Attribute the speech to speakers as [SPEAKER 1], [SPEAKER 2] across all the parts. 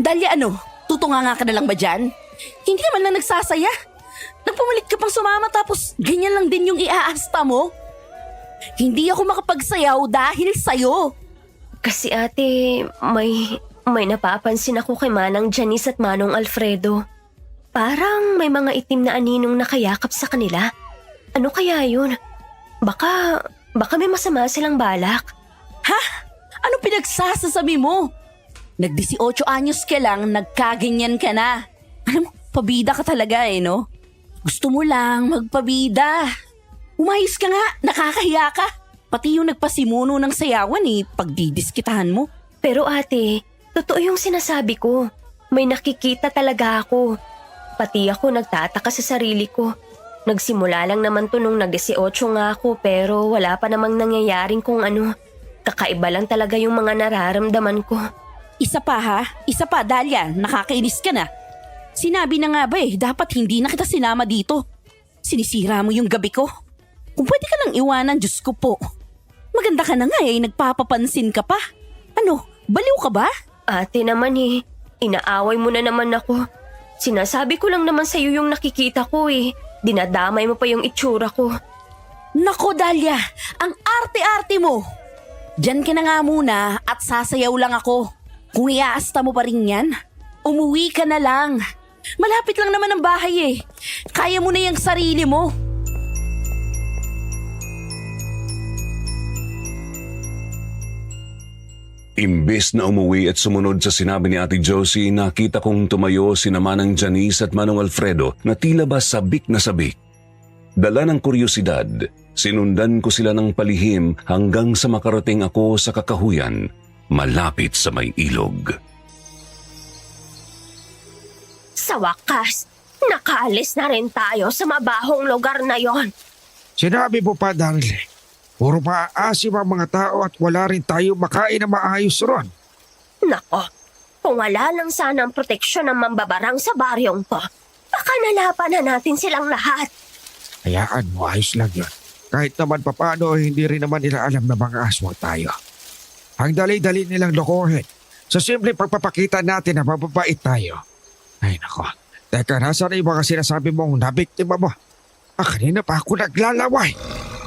[SPEAKER 1] Dahlia, ano? Tutunganga ka na lang ba dyan? Hindi naman na nagsasaya. Nagpumalit ka pang sumama tapos ganyan lang din yung iaasta mo. Hindi ako makapagsayaw dahil sa'yo.
[SPEAKER 2] Kasi ate, may napapansin ako kay Manang Janice at Manong Alfredo. Parang may mga itim na aninong nakayakap sa kanila. Ano kaya yun? Baka may masama silang balak.
[SPEAKER 1] Ha? Ano pinagsasasabi mo? Nag-18 anyos ka lang, nagkaganyan ka na. Alam mo, pabida ka talaga no? Gusto mo lang magpabida. Umayos ka nga, nakakahiya ka. Pati yung nagpasimuno ng sayawan pagdidiskitahan mo.
[SPEAKER 2] Pero ate, totoo yung sinasabi ko. May nakikita talaga ako. Pati ako nagtataka sa sarili ko. Nagsimula lang naman to nung nag-18 nga ako pero wala pa namang nangyayaring kung ano. Kakaiba lang talaga yung mga nararamdaman ko.
[SPEAKER 1] Isa pa ha? Isa pa, Dahlia, nakakainis ka na. Sinabi na nga ba dapat hindi na kita sinama dito. Sinisira mo yung gabi ko. Kung pwede ka lang iwanan, Diyos ko po. Maganda ka na nga nagpapapansin ka pa. Ano, baliw ka ba?
[SPEAKER 2] Ate naman inaaway mo na naman ako. Sinasabi ko lang naman sa'yo yung nakikita ko Dinadamay mo pa yung itsura ko.
[SPEAKER 1] Nako Dahlia, ang arte-arte mo. Diyan ka na nga muna at sasayaw lang ako. Kung iaasta mo pa rin yan, umuwi ka na lang. Malapit lang naman ang bahay Kaya mo na yung sarili mo.
[SPEAKER 3] Imbes na umuwi at sumunod sa sinabi ni Ate Josie, nakita kong tumayo sina Manang Janice at Manong Alfredo na tila ba sabik na sabik. Dala ng kuryosidad, sinundan ko sila ng palihim hanggang sa makarating ako sa kakahuyan, malapit sa may ilog.
[SPEAKER 2] Sa wakas, nakaalis na rin tayo sa mabahong lugar na yon.
[SPEAKER 4] Sinabi mo pa, darling. Puro maaasim ang mga tao at wala rin tayo makain na maayos ron.
[SPEAKER 2] Nako, kung wala lang sana ang proteksyon ng mambabarang sa baryong to, baka nalapan na natin silang lahat.
[SPEAKER 4] Hayaan mo, ayos lang yun. Kahit naman papano, hindi rin naman nila alam na mga aswang tayo. Ang dali-dali nilang lokohin. Sa simple pagpapakita natin na mababait tayo. Ay nako, teka, nasa na yung mga sinasabi mong nabiktima mo? Kanina pa ako naglalaway.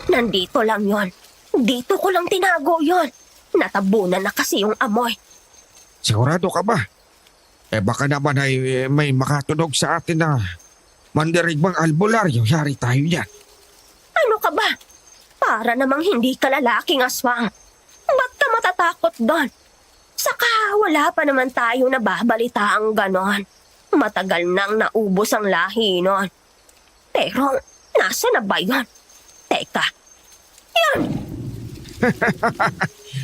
[SPEAKER 2] Nandito lang yon. Dito ko lang tinago yon. Natabunan na kasi yung amoy.
[SPEAKER 4] Sigurado ka ba? Baka naman ay may makatunog sa atin na mandirigmang albularyo. Yari tayo yan.
[SPEAKER 2] Ano ka ba? Para namang hindi ka lalaking aswang. Ba't ka matatakot doon? Saka wala pa naman tayo nababalita ang ganon. Matagal nang naubos ang lahi nun. Pero nasa na ba yun? Teka, yan!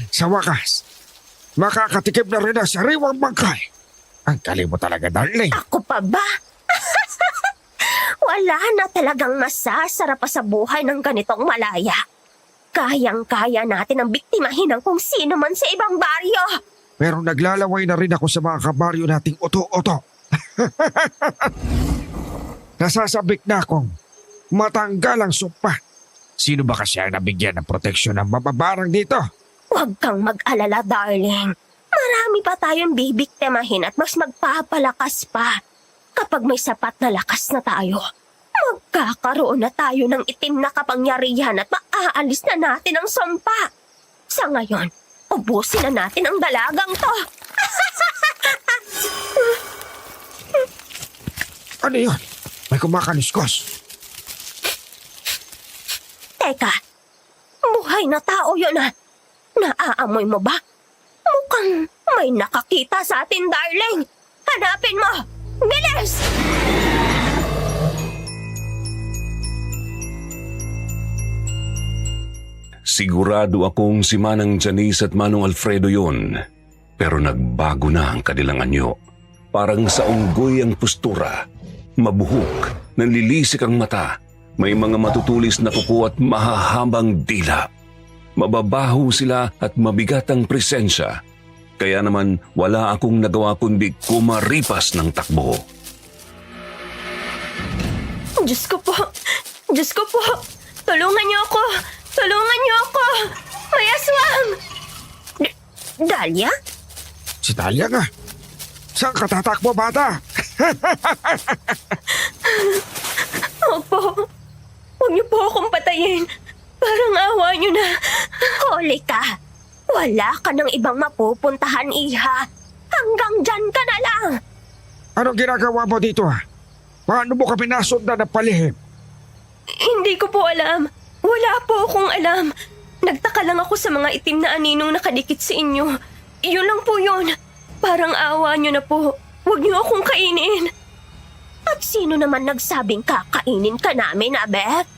[SPEAKER 4] Sa wakas, makakatikim na rin ang sariwang bangkay. Ang galing mo talaga, darling.
[SPEAKER 2] Ako pa ba? Wala na talagang masasarap pa sa buhay ng ganitong malaya. Kayang-kaya natin ang biktimahin ng kung sino man sa ibang baryo.
[SPEAKER 4] Pero naglalaway na rin ako sa mga kabaryo nating oto-oto. Nasasabik na akong matanggal ang sumpa. Sino ba kasi ang nabigyan ng proteksyon ng mababarang dito?
[SPEAKER 2] Huwag kang mag-alala, darling. Marami pa tayong bibiktimahin at mas magpapalakas pa. Kapag may sapat na lakas na tayo, magkakaroon na tayo ng itim na kapangyarihan at maaalis na natin ang sumpa. Sa ngayon, ubusin na natin ang dalagang to.
[SPEAKER 4] Ano yun? May kumakaliskos.
[SPEAKER 2] Teka, buhay na tao yun Naaamoy mo ba? Mukhang may nakakita sa atin, darling. Hanapin mo! Bilis!
[SPEAKER 3] Sigurado akong si Manang Janice at Manong Alfredo yon. Pero nagbago na ang kanilang anyo. Parang sa unggoy ang postura. Mabuhok, nanlilisik ang mata. May mga matutulis na kuko at mahahabang dila. Mababaho sila at mabigat ang presensya. Kaya naman wala akong nagawa kundi kumaripas ng takbo.
[SPEAKER 2] Diyos ko po! Diyos ko po! Tulungan niyo ako! Tulungan niyo ako! May aswang! Dahlia?
[SPEAKER 4] Si Talia nga. Saan ka tatakbo, bata?
[SPEAKER 2] Opo. Huwag niyo po akong patayin. Parang awa niyo na. Huli ka. Wala ka ng ibang mapupuntahan, Iha. Hanggang dyan ka na lang.
[SPEAKER 4] Anong ginagawa mo dito, ha? Paano mo kami nasundan ng palihim?
[SPEAKER 2] Hindi ko po alam. Wala po akong alam. Nagtaka lang ako sa mga itim na aninong nakadikit sa inyo. Iyon lang po yun. Parang awa niyo na po. Huwag niyo akong kainin. At sino naman nagsabing kakainin ka namin, Abet?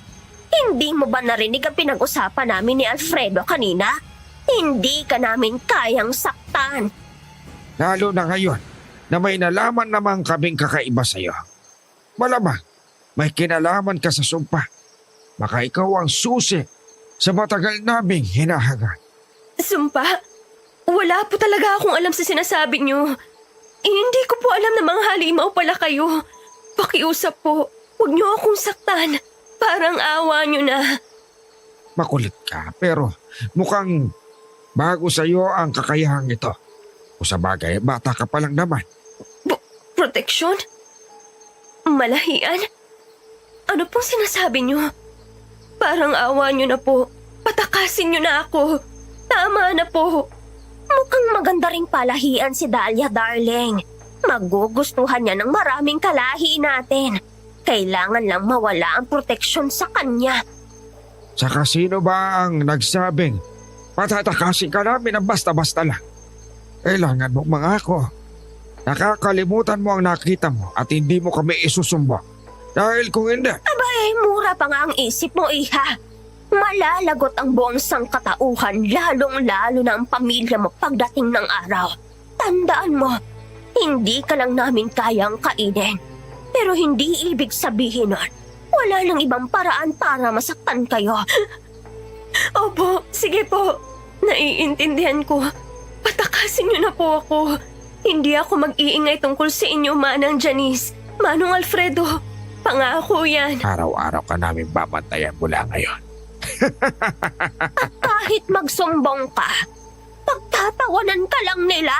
[SPEAKER 2] Hindi mo ba narinig ang pinag-usapan namin ni Alfredo kanina? Hindi ka namin kayang saktan.
[SPEAKER 4] Lalo na ngayon na may nalaman namang kaming kakaiba sa'yo. Malamang, may kinalaman ka sa sumpa. Baka ikaw ang susi sa matagal naming hinahangat.
[SPEAKER 2] Sumpa, wala po talaga akong alam sa sinasabi niyo. Hindi ko po alam na mga halimaw pala kayo. Pakiusap po, huwag niyo akong saktan. Parang awa niyo na.
[SPEAKER 4] Makulit ka, pero mukhang bago sa'yo ang kakayahang ito. O sa bagay, bata ka pa lang naman.
[SPEAKER 2] Proteksyon? Malahian? Ano pong sinasabi niyo? Parang awa niyo na po. Patakasin niyo na ako. Tama na po. Mukhang maganda ring palahian si Dahlia, darling. Magugustuhan niya ng maraming kalahi natin. Kailangan lang mawala ang proteksyon sa kanya.
[SPEAKER 4] Saka sino ba ang nagsabing patatakasin ka namin ng basta-basta lang? Kailangan mong mangako. Nakakalimutan mo ang nakita mo at hindi mo kami isusumbong. Dahil kung hindi,
[SPEAKER 2] Abay, mura pa nga ang isip mo, Iha. Malalagot ang buong sangkatauhan, lalong-lalo na ang pamilya mo pagdating ng araw. Tandaan mo, hindi ka lang namin kayang kainin. Pero hindi ibig sabihin nun, wala lang ibang paraan para masaktan kayo. Opo, sige po. Naiintindihan ko. Patakasin niyo na po ako. Hindi ako mag-iingay tungkol sa inyo, Manang Janice. Manong Alfredo, pangako yan.
[SPEAKER 4] araw-araw ka namin babantayan mula ngayon.
[SPEAKER 2] Kahit magsumbong ka, pagtatawanan ka lang nila.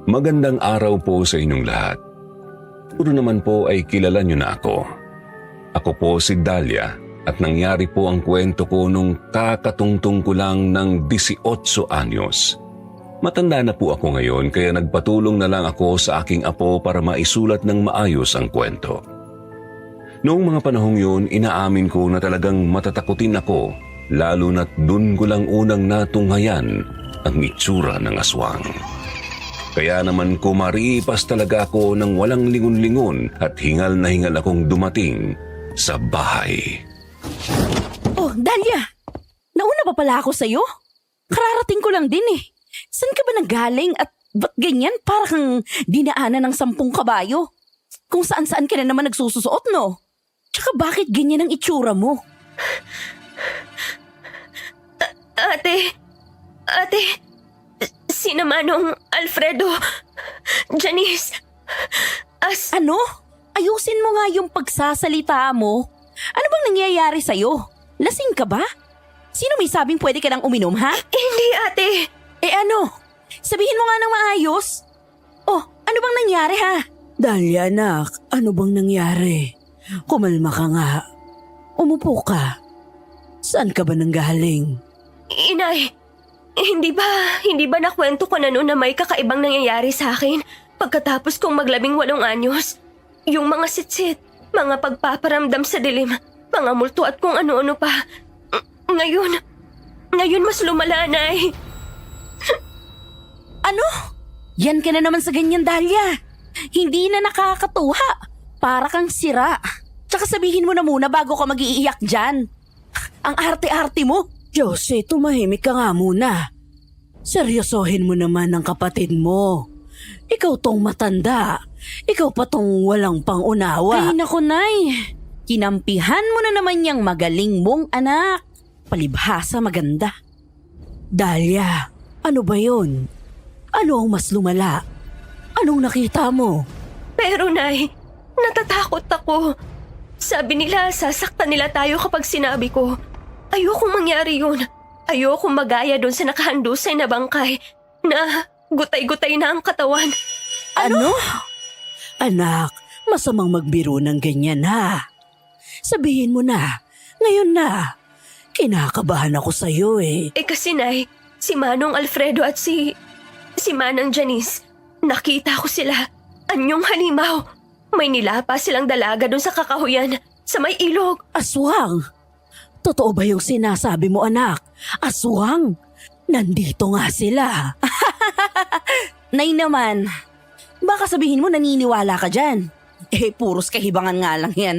[SPEAKER 3] Magandang araw po sa inyong lahat. Puro naman po ay kilala niyo na ako. Ako po si Dahlia at nangyari po ang kwento ko nung kakatungtong ko lang ng 18 anyos. Matanda na po ako ngayon kaya nagpatulong na lang ako sa aking apo para maisulat ng maayos ang kwento. Noong mga panahong yun, inaamin ko na talagang matatakutin ako, lalo na't dun ko lang unang natunghayan ang itsura ng aswang. Kaya naman kumaripas talaga ako ng walang lingon-lingon at hingal na hingal akong dumating sa bahay.
[SPEAKER 1] Oh, Dahlia! Nauna pa pala ako sa'yo? Kararating ko lang din eh. Saan ka ba nanggaling at ba't ganyan para kang dinaanan ng 10 kabayo? Kung saan-saan ka na naman nagsususuot, no? Tsaka bakit ganyan ang itsura mo?
[SPEAKER 2] Ate, si Manong Alfredo, Janice,
[SPEAKER 1] Ano? Ayusin mo nga yung pagsasalita mo. Ano bang nangyayari sa'yo? Lasing ka ba? Sino may sabing pwede ka nang uminom, ha?
[SPEAKER 2] Hindi, ate.
[SPEAKER 1] Eh ano? Sabihin mo nga ng maayos. Oh, ano bang nangyari, ha? Dahlia, anak, ano bang nangyari? Kumalma ka nga. Umupo ka. Saan ka ba nanggaling?
[SPEAKER 2] Inay, hindi ba nakwento ko na noon na may kakaibang nangyayari sa akin pagkatapos kong mag-18 anyos? Yung mga sitsit, mga pagpaparamdam sa dilim, mga multo at kung ano-ano pa. Ngayon mas lumala, Nay.
[SPEAKER 1] Ano? Yan ka na naman sa ganyan, Dahlia. Hindi na nakakatuwa. Para kang sira. Tsaka sabihin mo na muna bago ka mag-iiyak dyan. Ang arte-arte mo. Jose, tumahimik ka nga muna. Seryosohin mo naman ang kapatid mo. Ikaw tong matanda. Ikaw pa tong walang pangunawa. Ay naku, Nay. Kinampihan mo na naman yang magaling mong anak. Palibhasa maganda. Dahlia, ano ba yun? Ano ang mas lumala? Anong nakita mo?
[SPEAKER 2] Pero, Nay, natatakot ako. Sabi nila, sasaktan nila tayo kapag sinabi ko. Ayokong mangyari yun. Ayokong magaya doon sa nakahandusay na bangkay na gutay-gutay na ang katawan.
[SPEAKER 1] Ano? Anak, masamang magbiro ng ganyan ha. Sabihin mo na, ngayon na. Kinakabahan ako sa'yo eh.
[SPEAKER 2] Kasi Nay, si Manong Alfredo at si Manang Janice, nakita ko sila. Anyong halimaw. May nilapa silang dalaga doon sa kakahuyan, sa may ilog.
[SPEAKER 1] Aswang! Totoo ba yung sinasabi mo anak? Aswang! Nandito nga sila. Nay naman, baka sabihin mo naniniwala ka dyan. Puros kahibangan nga lang yan.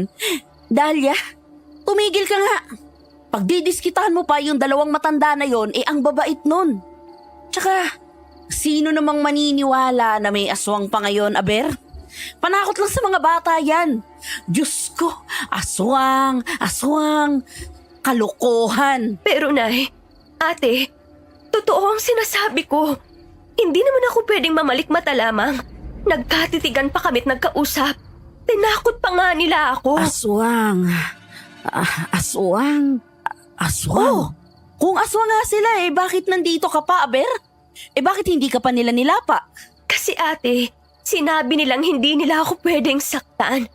[SPEAKER 1] Dahlia, tumigil ka nga. Pagdidiskitahan mo pa yung dalawang matanda na yon, ang babait nun. Tsaka, sino namang maniniwala na may aswang pa ngayon, Aber? Panakot lang sa mga bata yan. Diyos ko, aswang, kalokohan.
[SPEAKER 2] Pero Nay, ate, totoo ang sinasabi ko. Hindi naman ako pwedeng mamalik mata lamang. Nagkatitigan pa kami't nagkausap. Tinakot pa nga nila ako.
[SPEAKER 1] Aswang.
[SPEAKER 2] Oh.
[SPEAKER 1] Kung aswang nga sila bakit nandito ka pa, Aber? Bakit hindi ka pa nila nilapa?
[SPEAKER 2] Kasi ate, sinabi nilang hindi nila ako pwedeng saktan.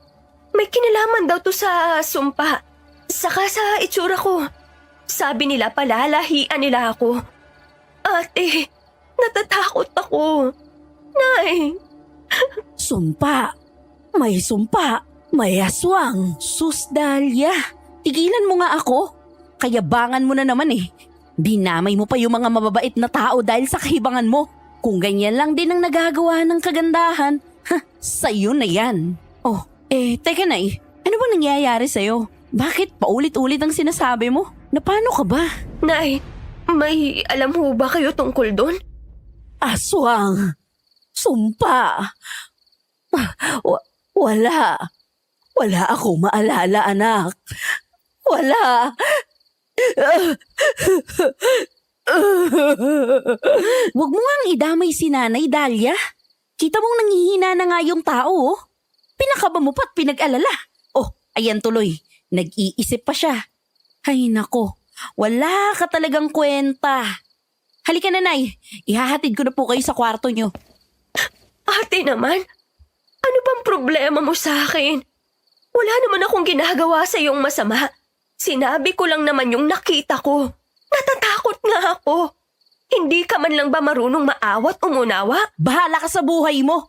[SPEAKER 2] May kinalaman daw to sa sumpa. Saka sa itsura ko. Sabi nila palalahian nila ako. Ate, natatakot ako. Nay.
[SPEAKER 1] Sumpa. May aswang. Sus, Dahlia. Tigilan mo nga ako. Kayabangan mo na naman Dinamay mo pa yung mga mababait na tao dahil sa kahibangan mo. Kung ganyan lang din ang nagagawa ng kagandahan, sa'yo na yan. Oh, teka na Ano bang nangyayari sa'yo? Bakit paulit-ulit ang sinasabi mo? Na paano ka ba?
[SPEAKER 2] Nay, may alam ho ba kayo tungkol doon?
[SPEAKER 1] Aswang. Sumpa. Wala. Wala akong maalala, anak. Wala. Huwag mo ngang idamay si Nanay, Dahlia. Kita mong nanghihina na nga yung tao. Pinakaba mo pa't pinag-alala. Oh, ayan tuloy. Nag-iisip pa siya. Ay nako, wala ka talagang kwenta. Halika na, Nay. Ihahatid ko na po kayo sa kwarto nyo.
[SPEAKER 2] Ate naman, ano bang problema mo sa akin? Wala naman akong ginagawa sa iyong masama. Sinabi ko lang naman yung nakita ko. Natatakot nga ako. Hindi ka man lang ba marunong maawat o umunawa?
[SPEAKER 1] Bahala ka sa buhay mo.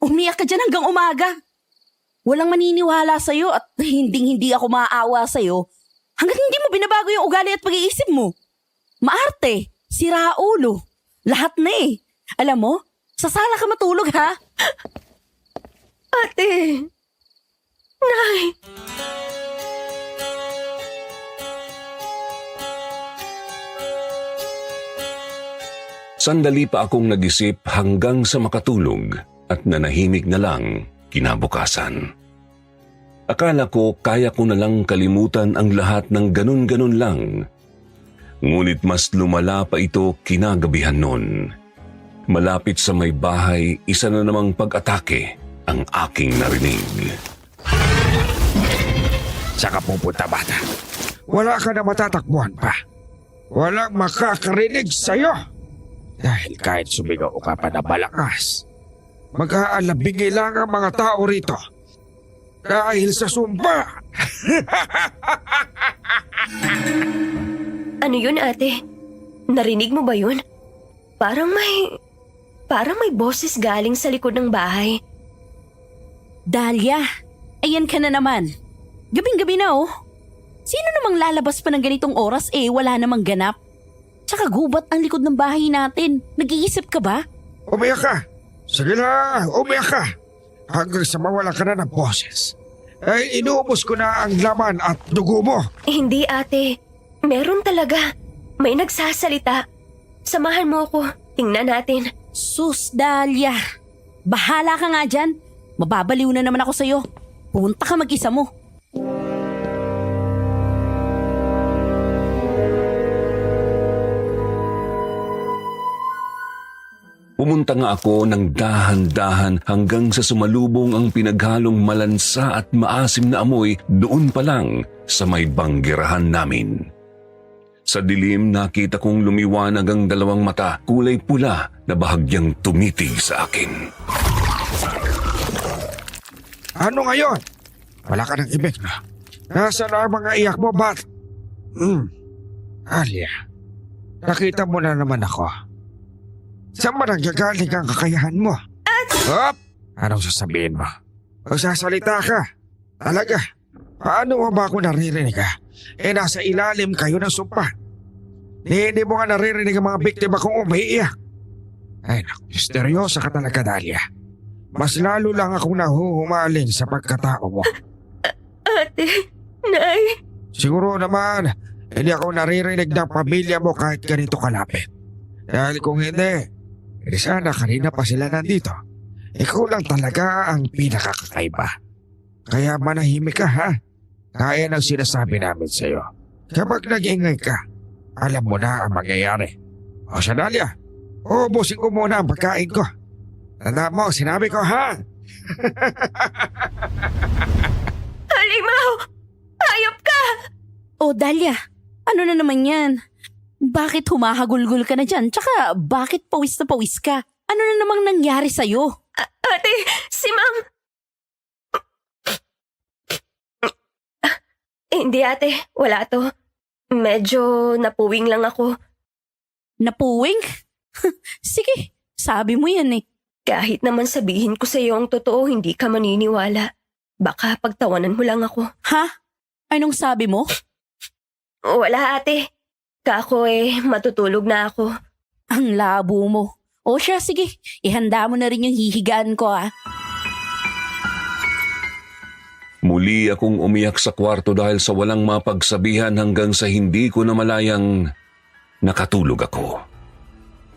[SPEAKER 1] Umiyak ka dyan hanggang umaga. Walang maniniwala sa'yo at hindi ako maaawa sa'yo hanggat hindi mo binabago yung ugali at pag-iisip mo. Maarte, sira ulo, lahat na Alam mo, sa sala ka matulog ha?
[SPEAKER 2] Ate! Nay!
[SPEAKER 3] Sandali pa akong nag-isip hanggang sa makatulog at nanahimik na lang kinabukasan. Akala ko kaya ko na lang kalimutan ang lahat ng ganun-ganun lang. Ngunit mas lumala pa ito kinagabihan noon. Malapit sa may bahay, isa na namang pag-atake ang aking narinig.
[SPEAKER 4] Saka pupunta bata. Wala ka na matatakbuhan pa. Walang makakarinig sa'yo. Dahil kahit sumigaw ka pa na malakas, mag-aalabingi lang ang mga tao rito. Dahil sa sumpa.
[SPEAKER 2] Ano yun, ate? Narinig mo ba yun? Parang may boses galing sa likod ng bahay.
[SPEAKER 1] Dahlia, ayan ka na naman. Gabing-gabi na Sino namang lalabas pa ng ganitong oras wala namang ganap? Tsaka gubat ang likod ng bahay natin. Nag-iisip ka ba?
[SPEAKER 4] Umiyak ka. Sige na, umiyak ka. Hanggang sa mawala ka na ng boses. Inuubos ko na ang laman at dugo mo.
[SPEAKER 2] Hindi, ate. Meron talaga. May nagsasalita. Samahan mo ako. Tingnan natin.
[SPEAKER 1] Sus, Dahlia. Bahala ka nga dyan. Mababaliw na naman ako sa'yo. Punta ka mag-isa mo.
[SPEAKER 3] Pumunta nga ako ng dahan-dahan hanggang sa sumalubong ang pinaghalong malansa at maasim na amoy doon pa lang sa may banggirahan namin. Sa dilim nakita kong lumiwanag ang dalawang mata, kulay pula na bahagyang tumitig sa akin.
[SPEAKER 4] Ano ngayon? Wala ka ng ibig na. Nasaan na ang mga iyak mo, Bat? Alia, nakita mo na naman ako. Saan ba nanggagaling ang kakayahan mo? Hop! Anong sasabihin mo? Magsasalita ka. Talaga. Paano mo ba ako naririnig ka? Nasa ilalim kayo ng sumpa. Hindi mo nga naririnig ang mga biktima kong umiiyak. Ay naku, misteryosa ka talaga, Dahlia. Mas lalo lang akong nahuhumaling sa pagkatao mo.
[SPEAKER 2] Ate, Nay,
[SPEAKER 4] Siguro naman, hindi ako naririnig ng pamilya mo kahit ganito kalapit. Dahil kung hindi sana kanina pa sila nandito. Ikaw lang talaga ang pinakakakaiba. Kaya manahimik ka, ha? Kaya ng sinasabi namin sa'yo. Kapag nag-ingay ka, alam mo na ang mangyayari. O siya, Dahlia, ubusin ko muna ang pagkain ko. Tanda mo, sinabi ko, ha?
[SPEAKER 2] halimaw! Hayop ka!
[SPEAKER 1] Oh, Dahlia, ano na naman yan? Bakit humahagulgul ka na dyan? Tsaka bakit pawis na pawis ka? Ano na namang nangyari sa'yo?
[SPEAKER 2] Ate, si Mang... Hindi ate, wala to. Medyo napuwing lang ako.
[SPEAKER 1] Napuwing? Sige, sabi mo yan eh.
[SPEAKER 2] Kahit naman sabihin ko sa iyo ang totoo, hindi ka maniniwala. Baka pagtawanan mo lang ako.
[SPEAKER 1] Ha? Anong sabi mo?
[SPEAKER 2] Wala ate. Kako matutulog na ako.
[SPEAKER 1] Ang labo mo. O siya, sige. Ihanda mo na rin yung hihigaan ko ah.
[SPEAKER 3] Muli akong umiyak sa kwarto dahil sa walang mapagsabihan hanggang sa hindi ko na malayang nakatulog ako.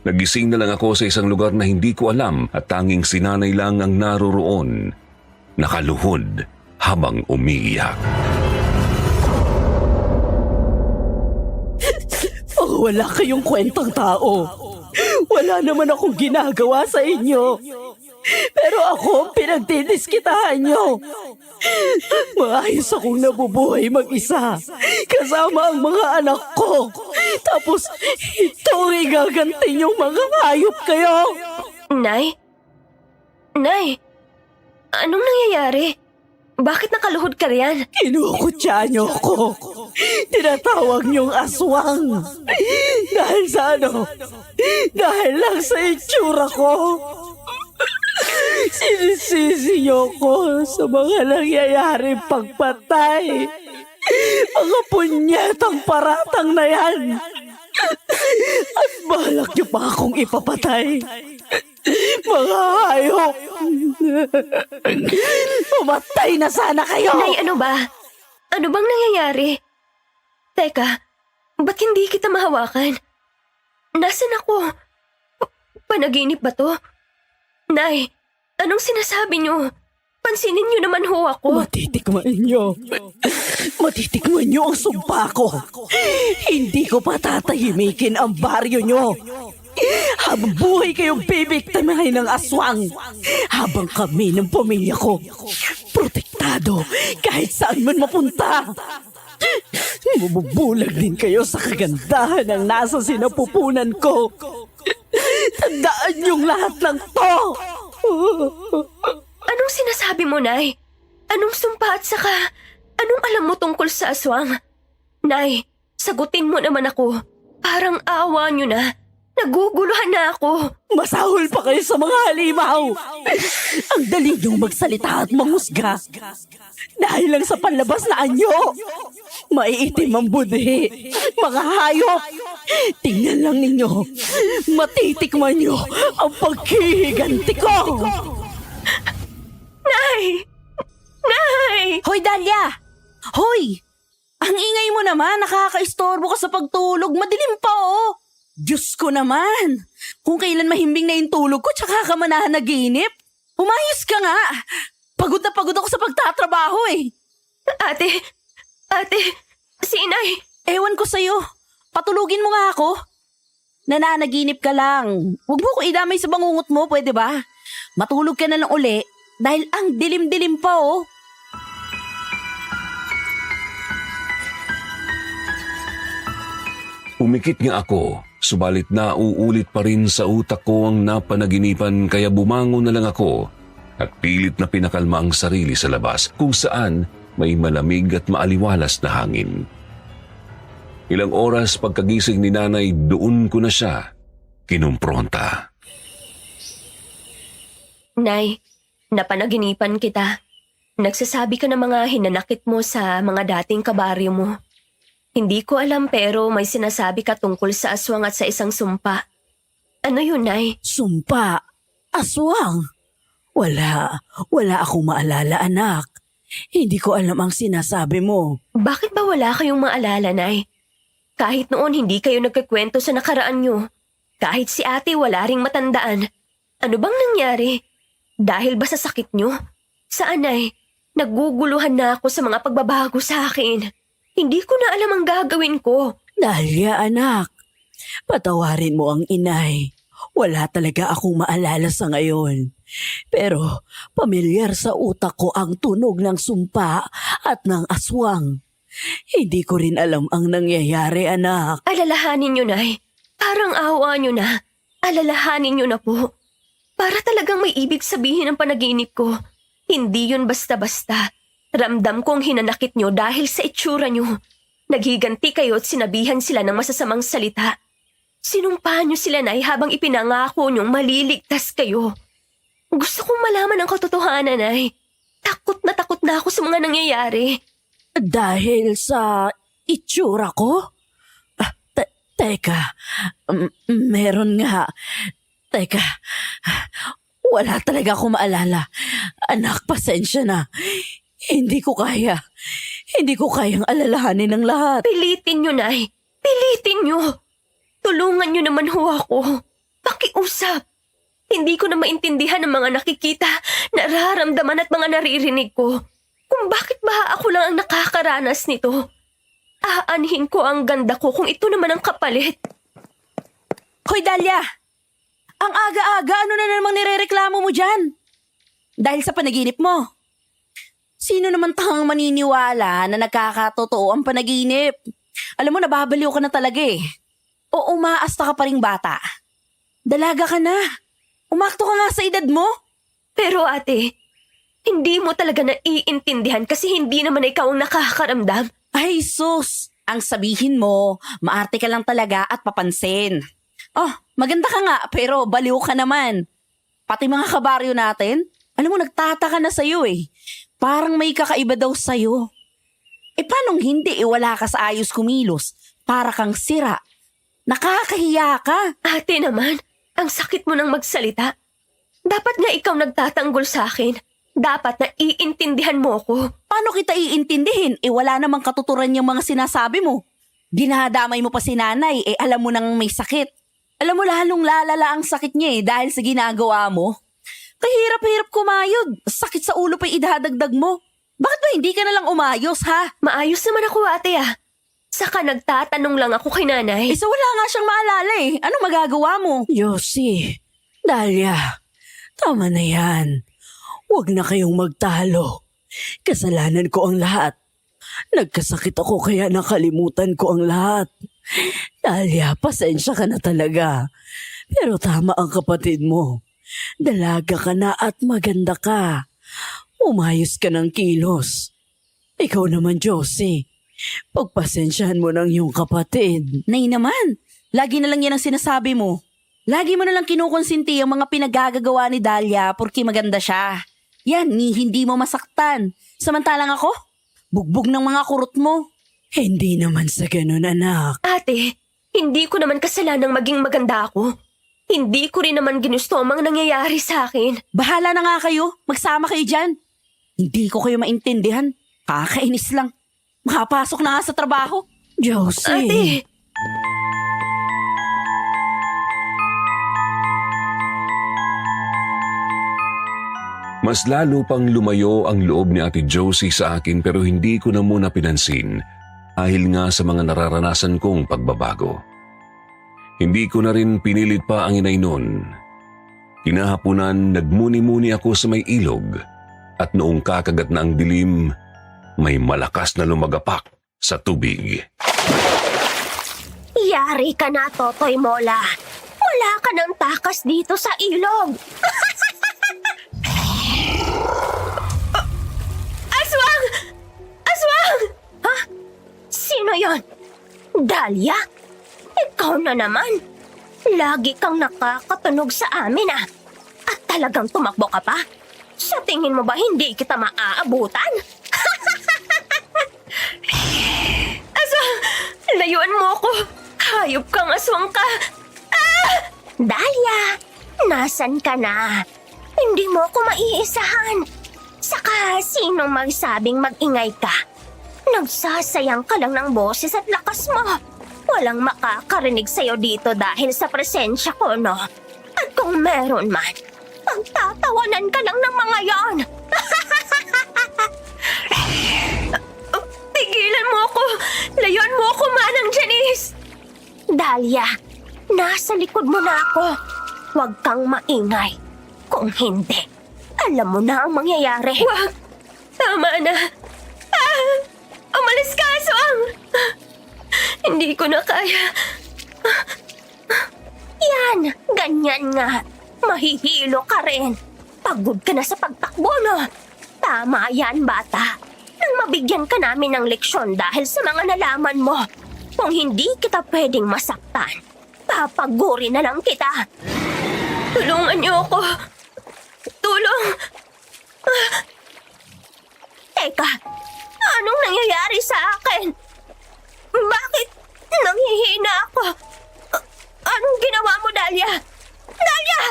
[SPEAKER 3] Nagising na lang ako sa isang lugar na hindi ko alam at tanging si nanay lang ang naroroon, nakaluhod habang umiiyak.
[SPEAKER 1] Wala kayong kwentang tao. Wala naman akong ginagawa sa inyo. Pero ako ang pinagdidiskitahan nyo. Maayos akong nabubuhay mag-isa. Kasama ang mga anak ko. Tapos ito ang igaganti yung mga hayop kayo.
[SPEAKER 2] Nay? Nay? Anong nangyayari? Bakit nakaluhod ka riyan?
[SPEAKER 1] Kinukutya nyo ako. Tinatawag niyong aswang. Dahil sa ano? Dahil lang sa itsura ko. Sinisisi niyo ko sa mga nangyayari pagpatay. Mga punyetang paratang na yan. At balak niyo pa akong ipapatay. Mga hayop. Pumatay na sana kayo.
[SPEAKER 2] Nay, ano ba? Ano bang nangyayari? Teka, ba't hindi kita mahawakan? Nasaan ako? Panaginip ba to? Nay, anong sinasabi niyo? Pansinin niyo naman ho ako.
[SPEAKER 1] Matitikman niyo. Matitikman niyo ang sumpa ko. Hindi ko patatahimikin ang baryo niyo. Habang buhay kayong bibiktimahin ng aswang. Habang kami ng pamilya ko, protektado kahit saan man mapunta. Mabubulag din kayo sa kagandahan ng nasa sinapupunan ko. Tandaan niyong lahat ng to.
[SPEAKER 2] Anong sinasabi mo, Nay? Anong sumpa at saka anong alam mo tungkol sa aswang? Nay, sagutin mo naman ako. Parang awa niyo na. Naguguluhan na ako.
[SPEAKER 1] Masahol pa kayo sa mga halimaw. Ang dali niyong magsalita at manghusga. Dahil lang sa panlabas na anyo. Maiitim ang budhi. Mga hayop. Tingnan lang ninyo. Matitikman niyo ang paghihiganti ko.
[SPEAKER 2] Nay! Nay!
[SPEAKER 1] Hoy, Dahlia! Hoy! Ang ingay mo naman, nakaka-istorbo ka sa pagtulog. Madilim pa, oh. Diyos ko naman. Kung kailan mahimbing na yung tulog ko, tsaka ka mananaginip. Umayos ka nga. Pagod na pagod ako sa pagtatrabaho eh.
[SPEAKER 2] Ate, si Inay.
[SPEAKER 1] Ewan ko sa'yo. Patulugin mo nga ako. Nananaginip ka lang. Huwag mo ko idamay sa bangungot mo, pwede ba? Matulog ka na lang uli dahil ang dilim-dilim pa oh.
[SPEAKER 3] Umikit nga ako, subalit nauulit pa rin sa utak ko ang napanaginipan kaya bumangon na lang ako at pilit na pinakalma ang sarili sa labas kung saan may malamig at maaliwalas na hangin. Ilang oras pagkagising ni nanay, doon ko na siya kinumpronta.
[SPEAKER 2] Nay, napanaginipan kita. Nagsasabi ka ng mga hinanakit mo sa mga dating kabaryo mo. Hindi ko alam pero may sinasabi ka tungkol sa aswang at sa isang sumpa. Ano yun, Nay?
[SPEAKER 1] Sumpa? Aswang? Wala akong maalala, anak. Hindi ko alam ang sinasabi mo.
[SPEAKER 2] Bakit ba wala kayong maalala, Nay? Kahit noon hindi kayo nagkikwento sa nakaraan nyo. Kahit si ate wala ring matandaan. Ano bang nangyari? Dahil ba sa sakit nyo? Saan, Nay? Naguguluhan na ako sa mga pagbabago sa akin. Hindi ko na alam ang gagawin ko.
[SPEAKER 1] Dahlia, anak. Patawarin mo ang inay. Wala talaga akong maalala sa ngayon. Pero pamilyar sa utak ko ang tunog ng sumpa at ng aswang. Hindi ko rin alam ang nangyayari, anak.
[SPEAKER 2] Alalahanin nyo, Nay. Parang awa nyo na. Alalahanin nyo na po. Para talagang may ibig sabihin ang panaginip ko. Hindi yun basta-basta. Ramdam kong hinanakit nyo dahil sa itsura nyo. Naghiganti kayo at sinabihan sila ng masasamang salita. Sinumpahan nyo sila, Nay, habang ipinangako nyong maliligtas kayo. Gusto kong malaman ang katotohanan, Nay. Takot na ako sa mga nangyayari.
[SPEAKER 1] Dahil sa itsura ko? Teka, meron nga. Teka, wala talaga akong maalala. Anak, pasensya na. Hindi ko kayang alalahanin ng lahat.
[SPEAKER 2] Pilitin nyo, Nay. Pilitin nyo. Tulungan nyo naman ho ako. Pakiusap. Hindi ko na maintindihan ang mga nakikita, nararamdaman at mga naririnig ko. Kung bakit ba ako lang ang nakakaranas nito. Aanhin ko ang ganda ko kung ito naman ang kapalit.
[SPEAKER 1] Hoy, Dahlia! Ang aga-aga, ano na namang nirereklamo mo dyan? Dahil sa panaginip mo. Sino naman tangang maniniwala na nagkakatotoo ang panaginip? Alam mo, nababaliw ka na talaga eh. O umaasta ka pa ring bata. Dalaga ka na. Umakto ka nga sa edad mo.
[SPEAKER 2] Pero ate, hindi mo talaga naiintindihan kasi hindi naman ikaw ang nakakaramdam.
[SPEAKER 1] Ay sus, ang sabihin mo, maarte ka lang talaga at papansin. Oh, maganda ka nga pero baliw ka naman. Pati mga kabaryo natin, alam mo nagtataka na sa'yo eh. Parang may kakaiba daw sa'yo. Paanong hindi wala ka sa ayos kumilos? Para kang sira. Nakakahiya ka.
[SPEAKER 2] Ate naman, ang sakit mo nang magsalita. Dapat nga ikaw nagtatanggol sa akin. Dapat na iintindihan mo ko.
[SPEAKER 1] Paano kita iintindihin? Wala namang katuturan yung mga sinasabi mo. Dinadamay mo pa si nanay, alam mo nang may sakit. Alam mo lalong lalala ang sakit niya dahil sa ginagawa mo. Kahirap-hirap kumayod. Sakit sa ulo pa idadagdag mo. Bakit ba hindi ka na lang umayos, ha?
[SPEAKER 2] Maayos naman ako, ate ah. Saka nagtatanong lang ako kay nanay.
[SPEAKER 1] Isa wala nga siyang maalala eh. Anong magagawa mo? Yossi, Dahlia, tama na yan. Huwag na kayong magtalo. Kasalanan ko ang lahat. Nagkasakit ako kaya nakalimutan ko ang lahat. Dahlia, pasensya ka na talaga. Pero tama ang kapatid mo. Dalaga ka na at maganda ka. Umayos ka ng kilos. Ikaw naman, Josie. Pagpasensyahan mo ng iyong kapatid. Nay naman, lagi na lang yan ang sinasabi mo. Lagi mo na lang kinukonsinti ang mga pinagagagawa ni Dahlia porque maganda siya. Yan, hindi mo masaktan. Samantalang ako, bugbog ng mga kurot mo. Hindi naman sa ganun, anak.
[SPEAKER 2] Ate, hindi ko naman kasalanang maging maganda ako. Hindi ko rin naman ginusto ang mga nangyayari sa akin.
[SPEAKER 1] Bahala na nga kayo. Magsama kayo dyan. Hindi ko kayo maintindihan. Kakainis lang. Makapasok na nga sa trabaho. Josie.
[SPEAKER 2] Ate!
[SPEAKER 3] Mas lalo pang lumayo ang loob ni Ate Josie sa akin pero hindi ko na muna pinansin dahil nga sa mga nararanasan kong pagbabago. Hindi ko na rin pinilit pa ang inay nun. Kinahapunan, nagmuni-muni ako sa may ilog at noong kakagat na ang dilim, may malakas na lumagapak sa tubig.
[SPEAKER 2] Yari ka na, Totoy Mola. Wala ka ng takas dito sa ilog. Aswang! Aswang! Ha? Sino yon? Dahlia? Ikaw na naman. Lagi kang nakakatunog sa amin At talagang tumakbo ka pa? Sa tingin mo ba hindi kita maaabutan? Aswang! Layuan mo ako! Hayop kang aswang ka! Dahlia, nasan ka na? Hindi mo ako maiisahan. Saka sinong magsabing mag-ingay ka? Nagsasayang ka lang ng boses at lakas mo. Walang makakarinig sa'yo dito dahil sa presensya ko, no? At kung meron man, pagtatawanan ka lang ng mga yon. Tigilan mo ako! Layuan mo ako, Manang Janice! Dahlia, nasa likod mo na ako. Huwag kang maingay. Kung hindi, alam mo na ang mangyayari. Wag! Tama na. Umalis ka, Aswang! Hindi ko na kaya. Yan, ganyan nga. Mahihilo ka rin. Pagod ka na sa pagtakbo, no? Tama yan, bata. Nang mabigyan ka namin ng leksyon dahil sa mga nalaman mo. Kung hindi kita pwedeng masaktan, papaguri na lang kita. Tulungan niyo ako. Tulong! Teka, anong nangyayari sa akin? Bakit nanghihina ako? Anong ginawa mo, Dahlia? Dahlia!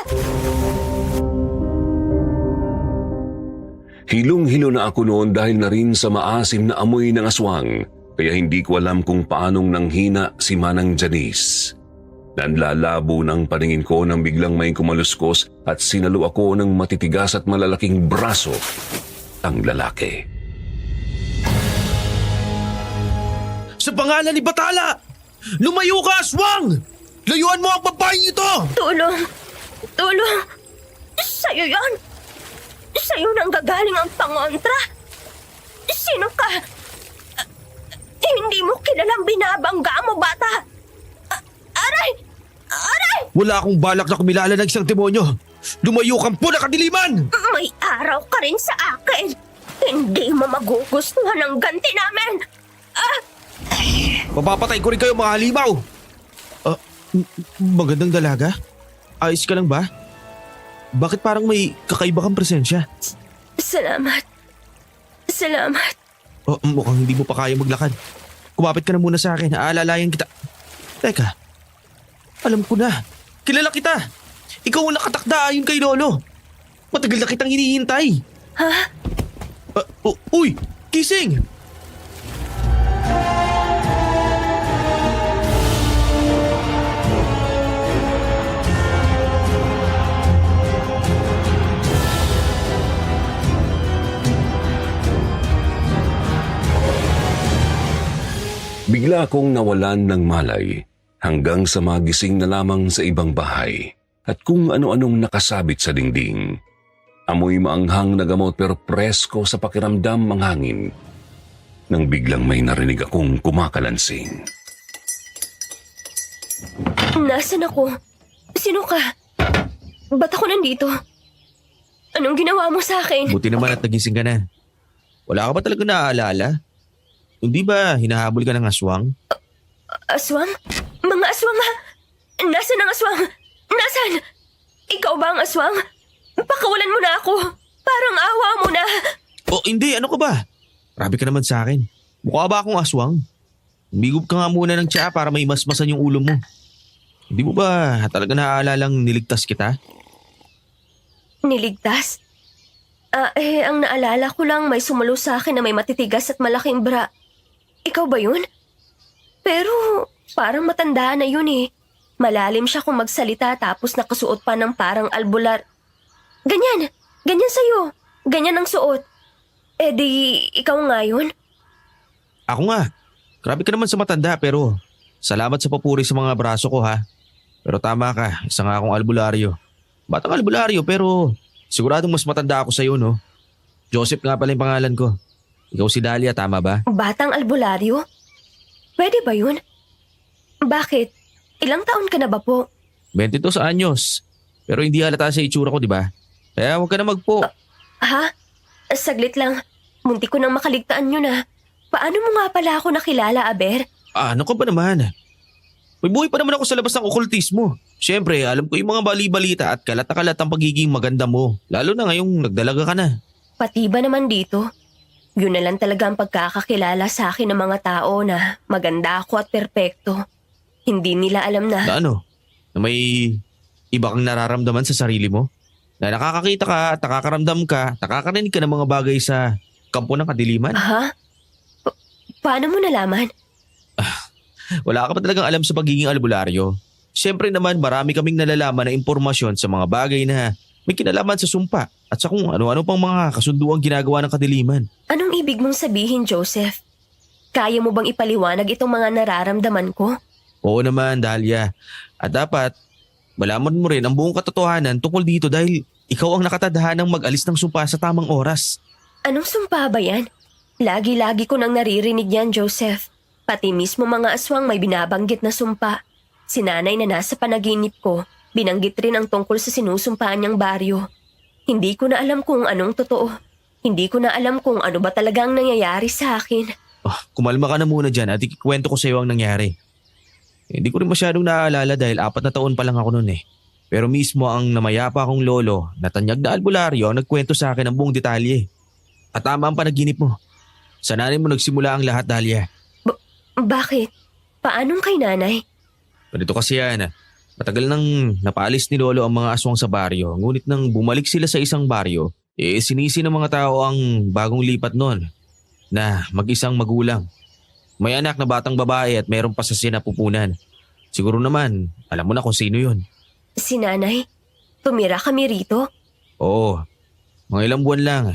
[SPEAKER 3] Hilong-hilo na ako noon dahil na rin sa maasim na amoy ng aswang, kaya hindi ko alam kung paanong nanghina si Manang Janice. Nanlalabo ng paningin ko nang biglang may kumaluskos at sinalo ako ng matitigas at malalaking braso ang lalaki.
[SPEAKER 5] Sa pangalan ni Batala! Lumayo ka, aswang! Layuan mo ang babaeng ito!
[SPEAKER 2] Tulong! Tulong! Sa'yo yon! Sa'yo nang gagaling ang pangontra! Sino ka? Hindi mo kilalang binabangga mo, bata! Aray! Aray!
[SPEAKER 5] Wala akong balak na kumilala ng isang demonyo! Lumayo kang pula kadiliman!
[SPEAKER 2] May araw ka rin sa akin! Hindi mo magugustuhan ang ganti namin!
[SPEAKER 5] Mapapatay ko rin kayo, mga halimaw! Magandang dalaga? Ayos ka lang ba? Bakit parang may kakaiba kang presensya?
[SPEAKER 2] Salamat. Salamat.
[SPEAKER 5] Mukhang hindi mo pa kaya maglakad. Kumapit ka na muna sa akin. Aalalayan kita. Teka. Alam ko na. Kilala kita. Ikaw ang nakatakda ayon kay Lolo. Matagal na kitang hinihintay.
[SPEAKER 2] Ha?
[SPEAKER 5] Uy! Kising!
[SPEAKER 3] Bigla akong nawalan ng malay hanggang sa magising na lamang sa ibang bahay at kung ano-anong nakasabit sa dingding. Amoy maanghang na gamot pero presko sa pakiramdam ang hangin nang biglang may narinig akong kumakalansing.
[SPEAKER 2] Nasaan ako? Sino ka? Ba't ako nandito? Anong ginawa mo sa akin?
[SPEAKER 5] Buti naman at nagising ka na. Wala ka ba talaga naaalala? Hindi ba hinahabol ka ng aswang?
[SPEAKER 2] Aswang? Mga aswang ha? Nasaan ang aswang? Nasaan? Ikaw ba ang aswang? Pakawalan mo na ako. Parang awa mo na.
[SPEAKER 5] Hindi. Ano ka ba? Grabe ka naman sa akin. Mukha ba akong aswang? Umigop ka nga muna ng tsaa para may masmasan yung ulo mo. Hindi mo ba talaga naaalala niligtas kita?
[SPEAKER 2] Niligtas? Ang naalala ko lang may sumalo sa akin na may matitigas at malaking bra. Ikaw ba yun? Pero parang matanda na yun eh. Malalim siya kung magsalita tapos nakasuot pa ng parang albular. Ganyan sa'yo. Ganyan ang suot. Di ikaw nga yun?
[SPEAKER 5] Ako nga. Grabe ka naman sa matanda pero salamat sa papuri sa mga braso ko ha. Pero tama ka, isa nga akong albularyo. Batang albularyo pero siguradong mas matanda ako sa'yo, no? Joseph nga pala yung pangalan ko. Ikaw si Dahlia, tama ba?
[SPEAKER 2] Batang albularyo? Pwede ba yun? Bakit? Ilang taon ka na ba po?
[SPEAKER 5] 22 anyos. Pero hindi halata sa itsura ko, di ba? Kaya huwag ka na magpo.
[SPEAKER 2] Ha? Saglit lang. Munti ko nang makaligtaan yun ah. Paano mo nga pala ako nakilala, Aber?
[SPEAKER 5] Ano ka ba naman? May buhay pa naman ako sa labas ng okultismo. Siyempre, alam ko yung mga bali-balita at kalat na kalat ang pagiging maganda mo. Lalo na ngayong nagdalaga ka na.
[SPEAKER 2] Pati ba naman dito? Yun na lang talaga ang pagkakakilala sa akin ng mga tao na maganda ako at perpekto. Hindi nila alam
[SPEAKER 5] Na
[SPEAKER 2] na...
[SPEAKER 5] ano? Na may iba kang nararamdaman sa sarili mo? Na nakakakita ka at nakakaramdam ka, nakakarinig ka ng mga bagay sa kampo ng kadiliman?
[SPEAKER 2] Ha? Paano mo nalaman?
[SPEAKER 5] Wala ka pa talagang alam sa pagiging albularyo. Siyempre naman marami kaming nalalaman na impormasyon sa mga bagay na may kinalaman sa sumpa at sa kung ano-ano pang mga kasunduang ginagawa ng kadiliman.
[SPEAKER 2] Anong ibig mong sabihin, Joseph? Kaya mo bang ipaliwanag itong mga nararamdaman ko?
[SPEAKER 5] Oo naman, Dahlia. At dapat, malaman mo rin ang buong katotohanan tungkol dito dahil ikaw ang nakatadhanang mag-alis ng sumpa sa tamang oras.
[SPEAKER 2] Anong sumpa ba yan? Lagi-lagi ko nang naririnig yan, Joseph. Pati mismo mga aswang may binabanggit na sumpa. Si nanay na nasa panaginip ko, binanggit rin ang tungkol sa sinusumpaan niyang baryo. Hindi ko na alam kung anong totoo. Hindi ko na alam kung ano ba talagang nangyayari sa akin.
[SPEAKER 5] Kumalma ka na muna dyan at ikikwento ko sa iyo ang nangyari. Hindi ko rin masyadong naaalala dahil 4 na taon pa lang ako noon eh. Pero mismo ang namayapa akong lolo na tanyag na albularyo ang nagkwento sa akin ng buong detalye. At tama ang panaginip mo. Sa nanay mo nagsimula ang lahat, Dahlia.
[SPEAKER 2] Bakit? Paanong kay nanay?
[SPEAKER 5] Ganito kasi yan. Matagal nang napaalis ni lolo ang mga aswang sa baryo. Ngunit nang bumalik sila sa isang baryo, sinisi ng mga tao ang bagong lipat noon na mag-isang magulang. May anak na batang babae at mayroong pa sa sinapupunan. Siguro naman, alam mo na kung sino yun.
[SPEAKER 2] Si nanay? Tumira kami rito?
[SPEAKER 5] Oo, mga ilang buwan lang.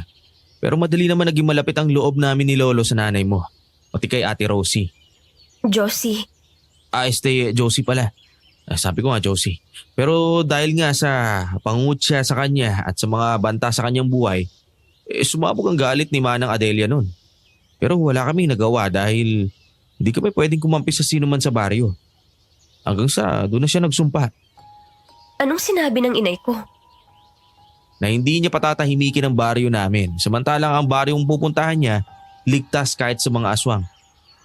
[SPEAKER 5] Pero madali naman naging malapit ang loob namin ni lolo sa nanay mo. Pati kay Ate Rosie.
[SPEAKER 2] Josie.
[SPEAKER 5] Josie pala. Sabi ko nga Josie. Pero dahil nga sa pangungutya sa kanya at sa mga banta sa kanyang buhay, sumabog ang galit ni Manang Adelia noon. Pero wala kaming nagawa dahil hindi kami pwedeng kumampi sa sino man sa baryo. Hanggang sa doon na siya nagsumpa
[SPEAKER 2] Anong sinabi ng inay ko?
[SPEAKER 5] na hindi niya patatahimikin ang baryo namin. Samantalang ang baryong pupuntahan niya, ligtas kahit sa mga aswang.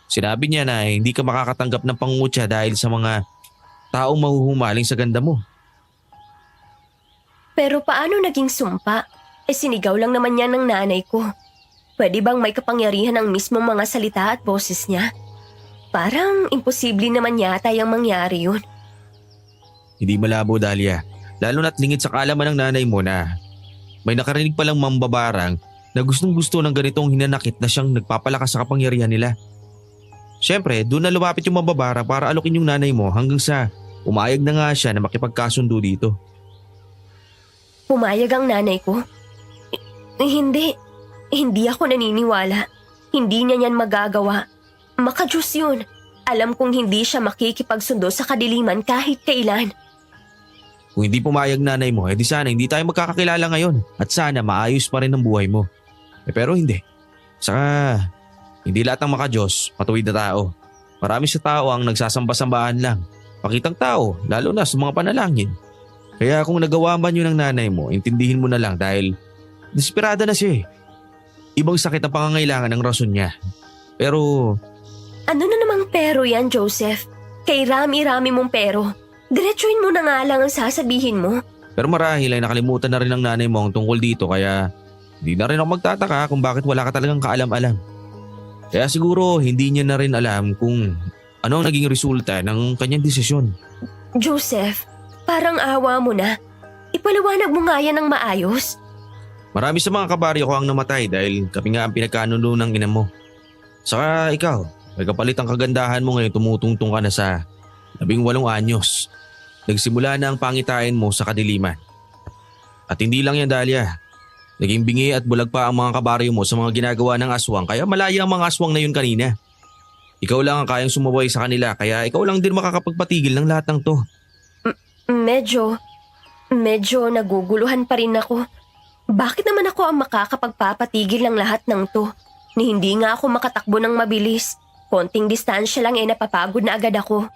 [SPEAKER 5] Sinabi niya na hindi ka makakatanggap ng pangungutya dahil sa mga taong mahuhumaling sa ganda mo.
[SPEAKER 2] Pero paano naging sumpa? Sinigaw lang naman yan ng nanay ko. Pwede bang may kapangyarihan ang mismong mga salita at boses niya? Parang imposible naman yata yung mangyari yun.
[SPEAKER 5] Hindi malabo, Dahlia. Lalo na't lingid sa kaalaman ng nanay mo na may nakarinig palang mambabarang na gustong-gusto ng ganitong hinanakit na siyang nagpapalakas sa kapangyarihan nila. Siyempre, doon na lumapit yung mambabarang para alokin yung nanay mo hanggang sa umayag na nga siya na makipagkasundo dito.
[SPEAKER 2] Pumayag ang nanay ko? Hindi. Hindi ako naniniwala. Hindi niya yan magagawa. Makajus yun. Alam kong hindi siya makikipagsundo sa kadiliman kahit kailan.
[SPEAKER 5] Kung hindi pumayag nanay mo, edi sana hindi tayo magkakakilala ngayon at sana maayos pa rin ang buhay mo. Pero hindi. Saka, hindi lahat ng makajos, matuwid na tao. Marami sa tao ang nagsasamba-sambahan lang. Pakitang tao, lalo na sa mga panalangin. Kaya kung nagawa man yun ng nanay mo, intindihin mo na lang dahil desperada na siya eh. Ibang sakit ang pangangailangan ng rason niya. Pero
[SPEAKER 2] Ano na namang pero yan, Joseph? Kay rami-rami mong pero. Diretsuhin mo na nga lang ang sasabihin mo.
[SPEAKER 5] Pero marahil ay nakalimutan na rin ng nanay mo ang tungkol dito kaya hindi na rin ako magtataka kung bakit wala ka talagang kaalam-alam. Kaya siguro hindi niya na rin alam kung ano ang naging resulta ng kanyang desisyon.
[SPEAKER 2] Joseph, parang awa mo na. Ipaliwanag mo nga yan ng maayos.
[SPEAKER 5] Marami sa mga kabaryo ko ang namatay dahil kami nga ang pinagkanuno ng ina mo. Saka ikaw, may kapalit ang kagandahan mo ngayon tumutungtong ka na sa 18 anyos. Nagsimula na ang pangitain mo sa kadiliman. At hindi lang yan, Dahlia. Naging bingi at bulag pa ang mga kabaryo mo sa mga ginagawa ng aswang kaya malaya ang mga aswang na yun kanina. Ikaw lang ang kayang sumabay sa kanila kaya ikaw lang din makakapagpatigil ng lahat ng to.
[SPEAKER 2] Medyo naguguluhan pa rin ako. Bakit naman ako ang makakapagpapatigil ng lahat ng to? Ni hindi nga ako makatakbo ng mabilis. Konting distansya lang napapagod na agad ako.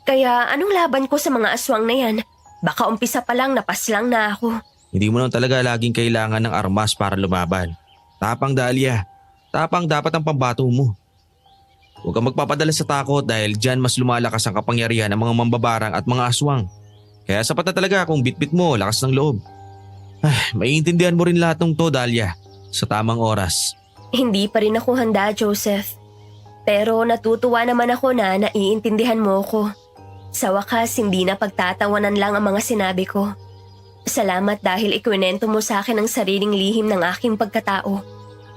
[SPEAKER 2] Kaya anong laban ko sa mga aswang na yan? Baka umpisa pa lang napaslang na ako.
[SPEAKER 5] Hindi mo lang talaga laging kailangan ng armas para lumaban. Tapang, Dahlia. Tapang dapat ang pambato mo. Huwag kang magpapadala sa takot dahil dyan mas lumalakas ang kapangyarihan ng mga mambabarang at mga aswang. Kaya sapat na talaga kung bitbit mo, lakas ng loob. Maiintindihan mo rin lahat ng to, Dahlia, sa tamang oras.
[SPEAKER 2] Hindi pa rin ako handa, Joseph. Pero natutuwa naman ako na naiintindihan mo ko. Sa wakas, hindi na pagtatawanan lang ang mga sinabi ko. Salamat dahil ikwinento mo sa akin ang sariling lihim ng aking pagkatao.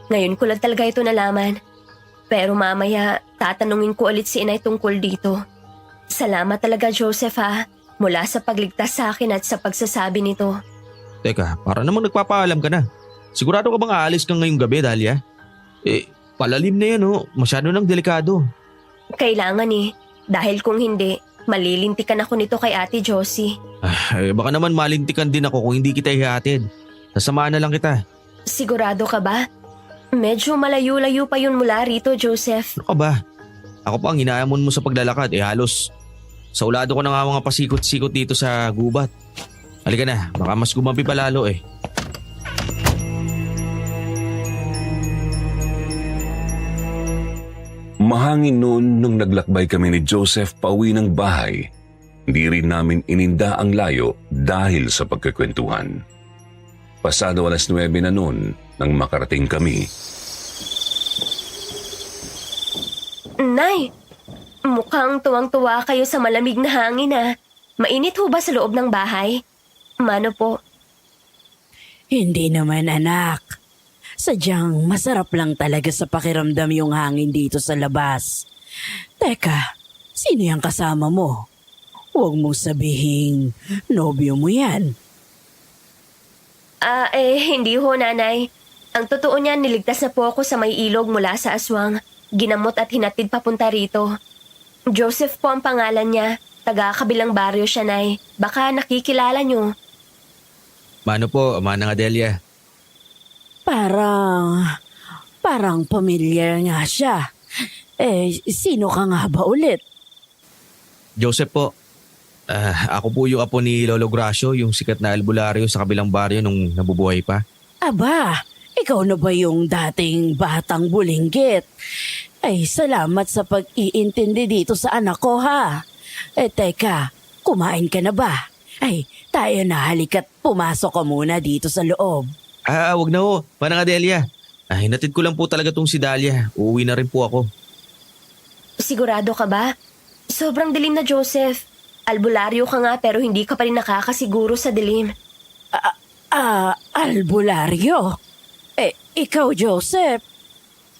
[SPEAKER 2] Ngayon ko lang talaga ito nalaman. Pero mamaya, tatanungin ko ulit si inay tungkol dito. Salamat talaga, Joseph ha. Mula sa pagligtas sa akin at sa pagsasabi nito.
[SPEAKER 5] Teka, para namang nagpapaalam ka na. Sigurado ka bang aalis ka ngayong gabi, Dahlia? Palalim na yan Masyado nang delikado.
[SPEAKER 2] Kailangan Dahil kung hindi, malilintikan ako nito kay Ate Josie.
[SPEAKER 5] Baka naman malintikan din ako kung hindi kita ihatid. Sasamaan na lang kita.
[SPEAKER 2] Sigurado ka ba? Medyo malayo-layo pa yun mula rito, Joseph.
[SPEAKER 5] Ano ka ba? Ako pa ang inaamon mo sa paglalakad. Halos sa ulado ko na nga mga pasikot-sikot dito sa gubat. Halika na, baka mas gumabi pa lalo
[SPEAKER 3] Mahangin noon nung naglakbay kami ni Joseph pauwi ng bahay. Hindi rin namin ininda ang layo dahil sa pagkakwentuhan. Pasado 9:00 na noon nang makarating kami.
[SPEAKER 2] Nay, mukhang tuwang-tuwa kayo sa malamig na hangin Mainit ho ba sa loob ng bahay? Mano po?
[SPEAKER 1] Hindi naman anak. Sadyang masarap lang talaga sa pakiramdam yung hangin dito sa labas. Teka, sino yung kasama mo? Huwag mong sabihing nobyo mo yan.
[SPEAKER 2] Hindi ho, nanay. Ang totoo niyan, niligtas na po ako sa may ilog mula sa aswang. Ginamot at hinatid papunta rito. Joseph po ang pangalan niya. Taga-kabilang baryo siya, nay. Baka nakikilala niyo.
[SPEAKER 5] Mano po, Manang Adelia?
[SPEAKER 1] Parang pamilyar nga siya. Sino ka nga ba ulit?
[SPEAKER 5] Joseph po. Ako po yung apo ni Lolo Gracio, yung sikat na albularyo sa kabilang baryo nung nabubuhay pa.
[SPEAKER 1] Aba, ikaw na ba yung dating batang bulinggit? Salamat sa pag-iintindi dito sa anak ko ha. Teka, kumain ka na ba? Tayo na halika't pumasok ka muna dito sa loob.
[SPEAKER 5] Wag na ho, Manang Adelia. Hinatid ko lang po talaga tong si Dahlia. Uuwi na rin po ako.
[SPEAKER 2] Sigurado ka ba? Sobrang dilim na, Joseph. Albularyo ka nga pero hindi ka pa rin nakakasiguro sa dilim.
[SPEAKER 1] Albularyo? Ikaw, Joseph?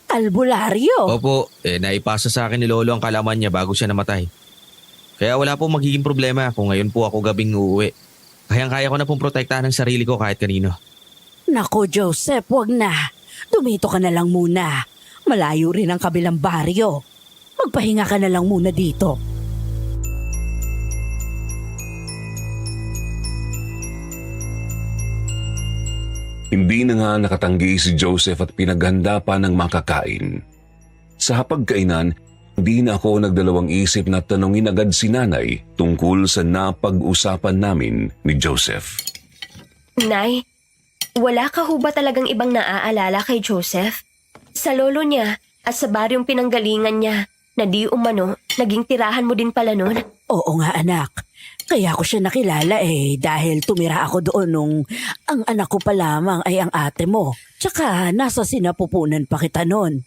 [SPEAKER 1] Albularyo?
[SPEAKER 5] Opo, naipasa sa akin ni Lolo ang kalaman niya bago siya namatay. Kaya wala pong magiging problema kung ngayon po ako gabing uuwi. Kayang-kaya ko na pong protektahan ang sarili ko kahit kanino.
[SPEAKER 1] Naku, Joseph, wag na. Dumito ka na lang muna. Malayo rin ang kabilang baryo. Magpahinga ka na lang muna dito.
[SPEAKER 3] Hindi na nga nakatanggi si Joseph at pinaghanda pa ng makakain. Sa hapagkainan, hindi na ako nagdalawang isip na tanungin agad si nanay tungkol sa napag-usapan namin ni Joseph.
[SPEAKER 2] Nay, wala ka ho ba talagang ibang naaalala kay Joseph? Sa lolo niya at sa baryong pinanggalingan niya na di umano, naging tirahan mo din pala nun?
[SPEAKER 1] Oo nga, anak. Kaya ko siya nakilala dahil tumira ako doon nung ang anak ko pa lamang ay ang ate mo. Tsaka nasa sinapupunan pa kita noon.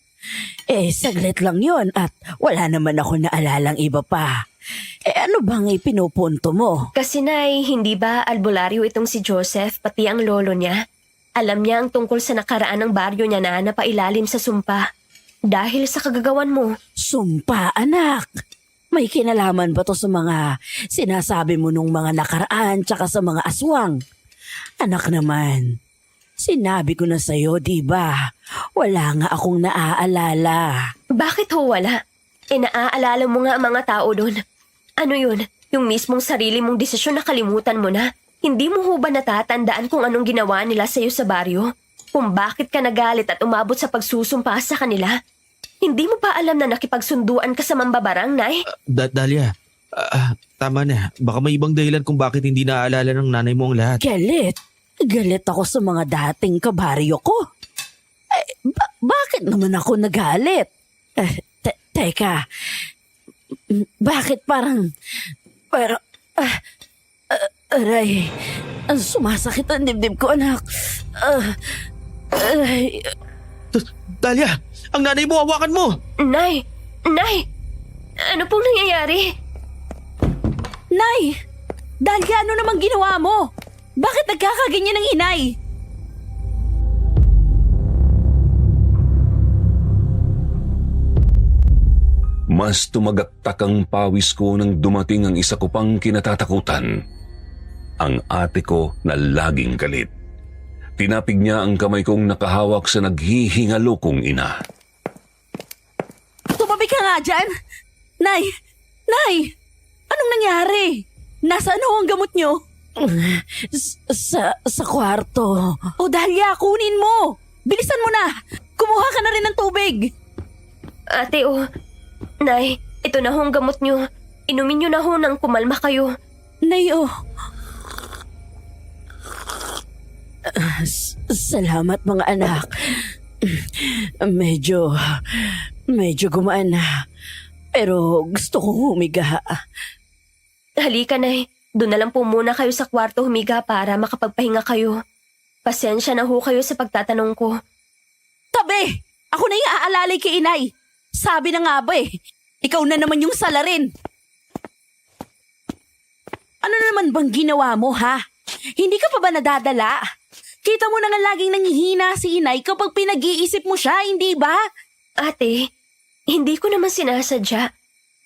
[SPEAKER 1] Saglit lang yon at wala naman ako naalalang iba pa. Ano bang ipinupunto mo?
[SPEAKER 2] Kasi nay, hindi ba albularyo itong si Joseph pati ang lolo niya? Alam niya ang tungkol sa nakaraan ng baryo niya na napailalim sa sumpa. Dahil sa kagagawan mo.
[SPEAKER 1] Sumpa, anak! May kinalaman ba to sa mga sinasabi mo nung mga nakaraan tsaka sa mga aswang? Anak naman, sinabi ko na sa'yo, di ba? Wala nga akong naaalala.
[SPEAKER 2] Bakit ho wala? Naaalala mo nga ang mga tao doon. Ano yun? Yung mismong sarili mong desisyon nakalimutan mo na. Hindi mo ho ba natatandaan kung anong ginawa nila sa'yo sa baryo? Kung bakit ka nagalit at umabot sa pagsusumpa sa kanila? Hindi mo ba alam na nakipagsunduan ka sa mambabarang, Nay?
[SPEAKER 5] Dahlia, tama na. Baka may ibang dahilan kung bakit hindi naaalala ng nanay mo ang lahat.
[SPEAKER 1] Galit. Galit ako sa mga dating kabaryo ko. Bakit naman ako nagalit? Teka. Bakit parang... aray. Sumasakit ang dibdib ko, anak. Aray.
[SPEAKER 5] Dahlia, ang nanay mo, hawakan mo!
[SPEAKER 2] Nay! Nay! Ano pong nangyayari?
[SPEAKER 1] Nay! Dahlia, ano namang ginawa mo? Bakit nagkakaganyan ng inay?
[SPEAKER 3] Mas tumagaktak ang pawis ko nang dumating ang isa ko pang kinatatakutan. Ang ate ko na laging galit. Tinapig niya ang kamay kong nakahawak sa naghihingalo kong ina.
[SPEAKER 1] Tumabi ka nga dyan! Nay! Nay! Anong nangyari? Nasaan ho ang gamot nyo? Sa kwarto. O Dahlia, kunin mo! Bilisan mo na! Kumuha ka na rin ng tubig!
[SPEAKER 2] Ate, Nay, ito na ho ang gamot nyo. Inumin nyo na ho nang kumalma kayo.
[SPEAKER 1] Nay, Salamat mga anak. Medyo gumaan na. Pero gusto kong humiga.
[SPEAKER 2] Halika, Nay. Doon na lang po muna kayo sa kwarto humiga para makapagpahinga kayo. Pasensya na ho kayo sa pagtatanong ko.
[SPEAKER 1] Tabi! Ako na yung aalalay kay inay. Sabi na nga ba ikaw na naman yung salarin. Ano naman bang ginawa mo, ha? Hindi ka pa ba nadadala? Kita mo na nga laging nanghihina si inay kapag pinag-iisip mo siya, hindi ba?
[SPEAKER 2] Ate, hindi ko naman sinasadya.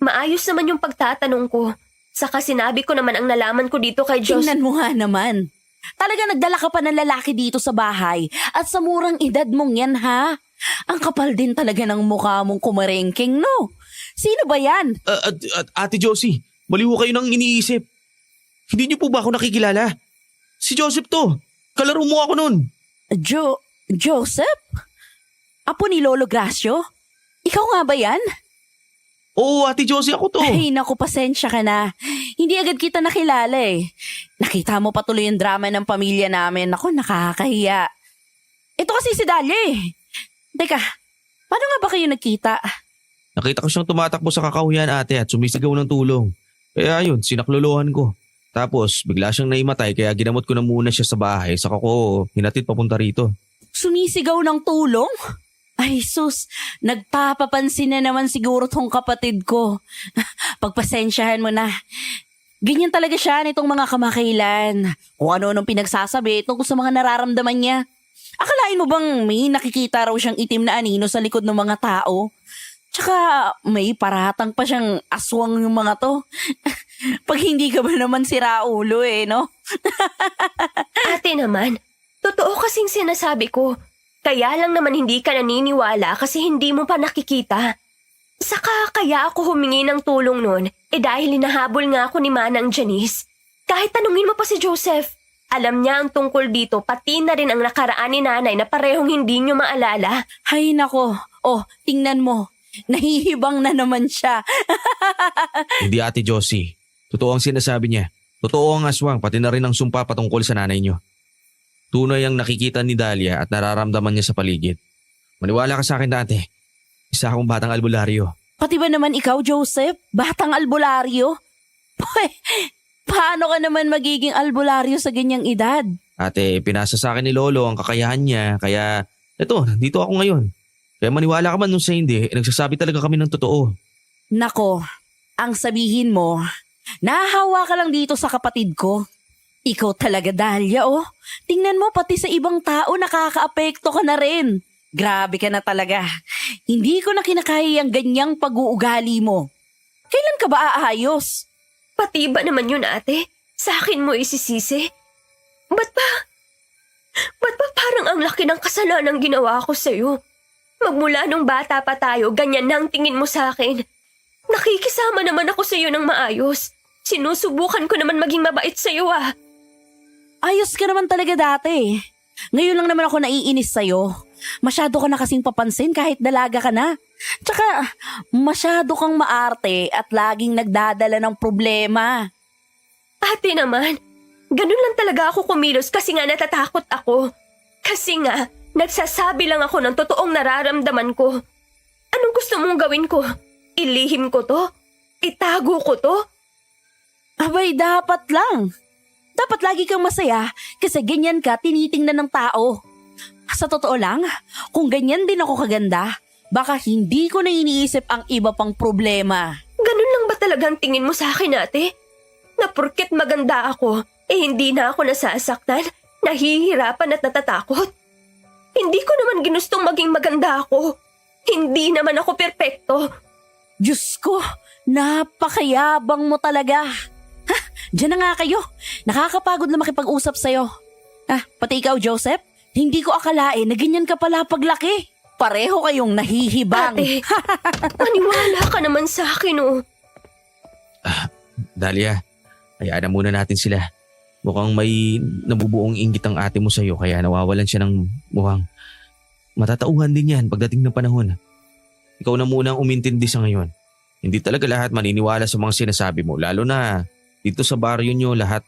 [SPEAKER 2] Maayos naman yung pagtatanong ko. Saka sinabi ko naman ang nalaman ko dito kay Diyos.
[SPEAKER 1] Tingnan mo nga naman. Talaga nagdala ka pa ng lalaki dito sa bahay at sa murang edad mong yan, ha? Ang kapal din talaga ng mukha mong kumarengking, no? Sino ba yan?
[SPEAKER 5] Ate Josie, maliw kayo nang iniisip. Hindi niyo po ba ako nakikilala? Si Joseph to. Kalaro mo ako nun.
[SPEAKER 1] Joseph? Apo ni Lolo Gracio? Ikaw nga ba yan?
[SPEAKER 5] Oo, Ate Josie, ako to.
[SPEAKER 1] Ay, naku, pasensya ka na. Hindi agad kita nakilala Nakita mo patuloy yung drama ng pamilya namin. Naku, nakakahiya. Ito kasi si Dahlia Teka, paano nga ba kayo nagkita?
[SPEAKER 5] Nakita ko siyang tumatakbo sa kakahuyan, ate, at sumisigaw ng tulong. Kaya ayun, sinaklolohan ko. Tapos, bigla siyang naimatay kaya ginamot ko na muna siya sa bahay. Saka ko hinatid papunta rito.
[SPEAKER 1] Sumisigaw ng tulong? Ay sus, nagpapapansin na naman siguro tong kapatid ko. Pagpasensyahan mo na. Ganyan talaga siya nitong mga kamakailan. Kung ano-anong pinagsasabi tungkol sa mga nararamdaman niya. Akalain mo bang may nakikita raw siyang itim na anino sa likod ng mga tao? Tsaka may paratang pa siyang aswang yung mga to. Pag hindi ka ba naman si Raulo no?
[SPEAKER 2] Ate naman, totoo kasing sinasabi ko. Kaya lang naman hindi ka naniniwala kasi hindi mo pa nakikita. Saka kaya ako humingi ng tulong nun, dahil hinahabol nga ako ni Manang Janice. Kahit tanungin mo pa si Joseph, alam niya ang tungkol dito pati na rin ang nakaraan ni nanay na parehong hindi niyo maalala.
[SPEAKER 1] Hay nako, tingnan mo. Nahihibang na naman siya.
[SPEAKER 5] Hindi, Ate Josie. Totoo ang sinasabi niya. Totoo ang aswang, pati na rin ang sumpa patungkol sa nanay niyo. Tunay ang nakikita ni Dahlia at nararamdaman niya sa paligid. Maniwala ka sa akin, ate. Isa akong batang albularyo.
[SPEAKER 1] Pati ba naman ikaw, Joseph? Batang albularyo? Paano ka naman magiging albularyo sa ganyang edad?
[SPEAKER 5] Ate, pinasa sa akin ni Lolo ang kakayahan niya, kaya eto, dito ako ngayon. Kaya maniwala ka man nung sa hindi, nagsasabi talaga kami ng totoo.
[SPEAKER 1] Nako, ang sabihin mo, nahahawa ka lang dito sa kapatid ko. Ikaw talaga, Dahlia, Tingnan mo, pati sa ibang tao nakakaapekto ka na rin. Grabe ka na talaga. Hindi ko na kinakaya ang ganyang pag-uugali mo. Kailan ka ba aayos?
[SPEAKER 2] Pati ba naman yun, ate? Sa akin mo isisisi? Ba't ba parang ang laki ng kasalanan ginawa ko sa'yo? Magmula nung bata pa tayo, ganyan na ang tingin mo sa akin. Nakikisama naman ako sa'yo ng maayos. Sinusubukan ko naman maging mabait sa'yo ah.
[SPEAKER 1] Ayos ka naman talaga dati. Ngayon lang naman ako naiinis sa'yo. Masyado ka na kasing papansin kahit dalaga ka na. Tsaka, masyado kang maarte at laging nagdadala ng problema.
[SPEAKER 2] Ate naman, ganun lang talaga ako kumilos kasi nga natatakot ako. Kasi nga, nagsasabi lang ako ng totoong nararamdaman ko. Anong gusto mong gawin ko? Ilihim ko to? Itago ko to?
[SPEAKER 1] Abay, dapat lang. Dapat lagi kang masaya kasi ganyan ka tinitingnan ng tao. Sa totoo lang, kung ganyan din ako kaganda, baka hindi ko na iniisip ang iba pang problema.
[SPEAKER 2] Ganun lang ba talagang tingin mo sa akin, ate? Na porket maganda ako, hindi na ako nasasaktan, nahihirapan at natatakot? Hindi ko naman ginustong maging maganda ako. Hindi naman ako perpekto.
[SPEAKER 1] Diyos ko, napakayabang mo talaga. Ha, diyan na nga kayo. Nakakapagod na makipag-usap sa'yo. Pati ikaw, Joseph, hindi ko akalain na ganyan ka pala paglaki. Pareho kayong nahihibang.
[SPEAKER 2] Ate, maniwala ka naman sa akin, oh.
[SPEAKER 5] Dahlia, hayaan na muna natin sila. Mukhang may nabubuong inggit ang ate mo sa'yo kaya nawawalan siya ng mukhang. Matatauhan din yan pagdating ng panahon. Ikaw na muna ang umintindi sa ngayon. Hindi talaga lahat maniniwala sa mga sinasabi mo, lalo na dito sa baryo nyo lahat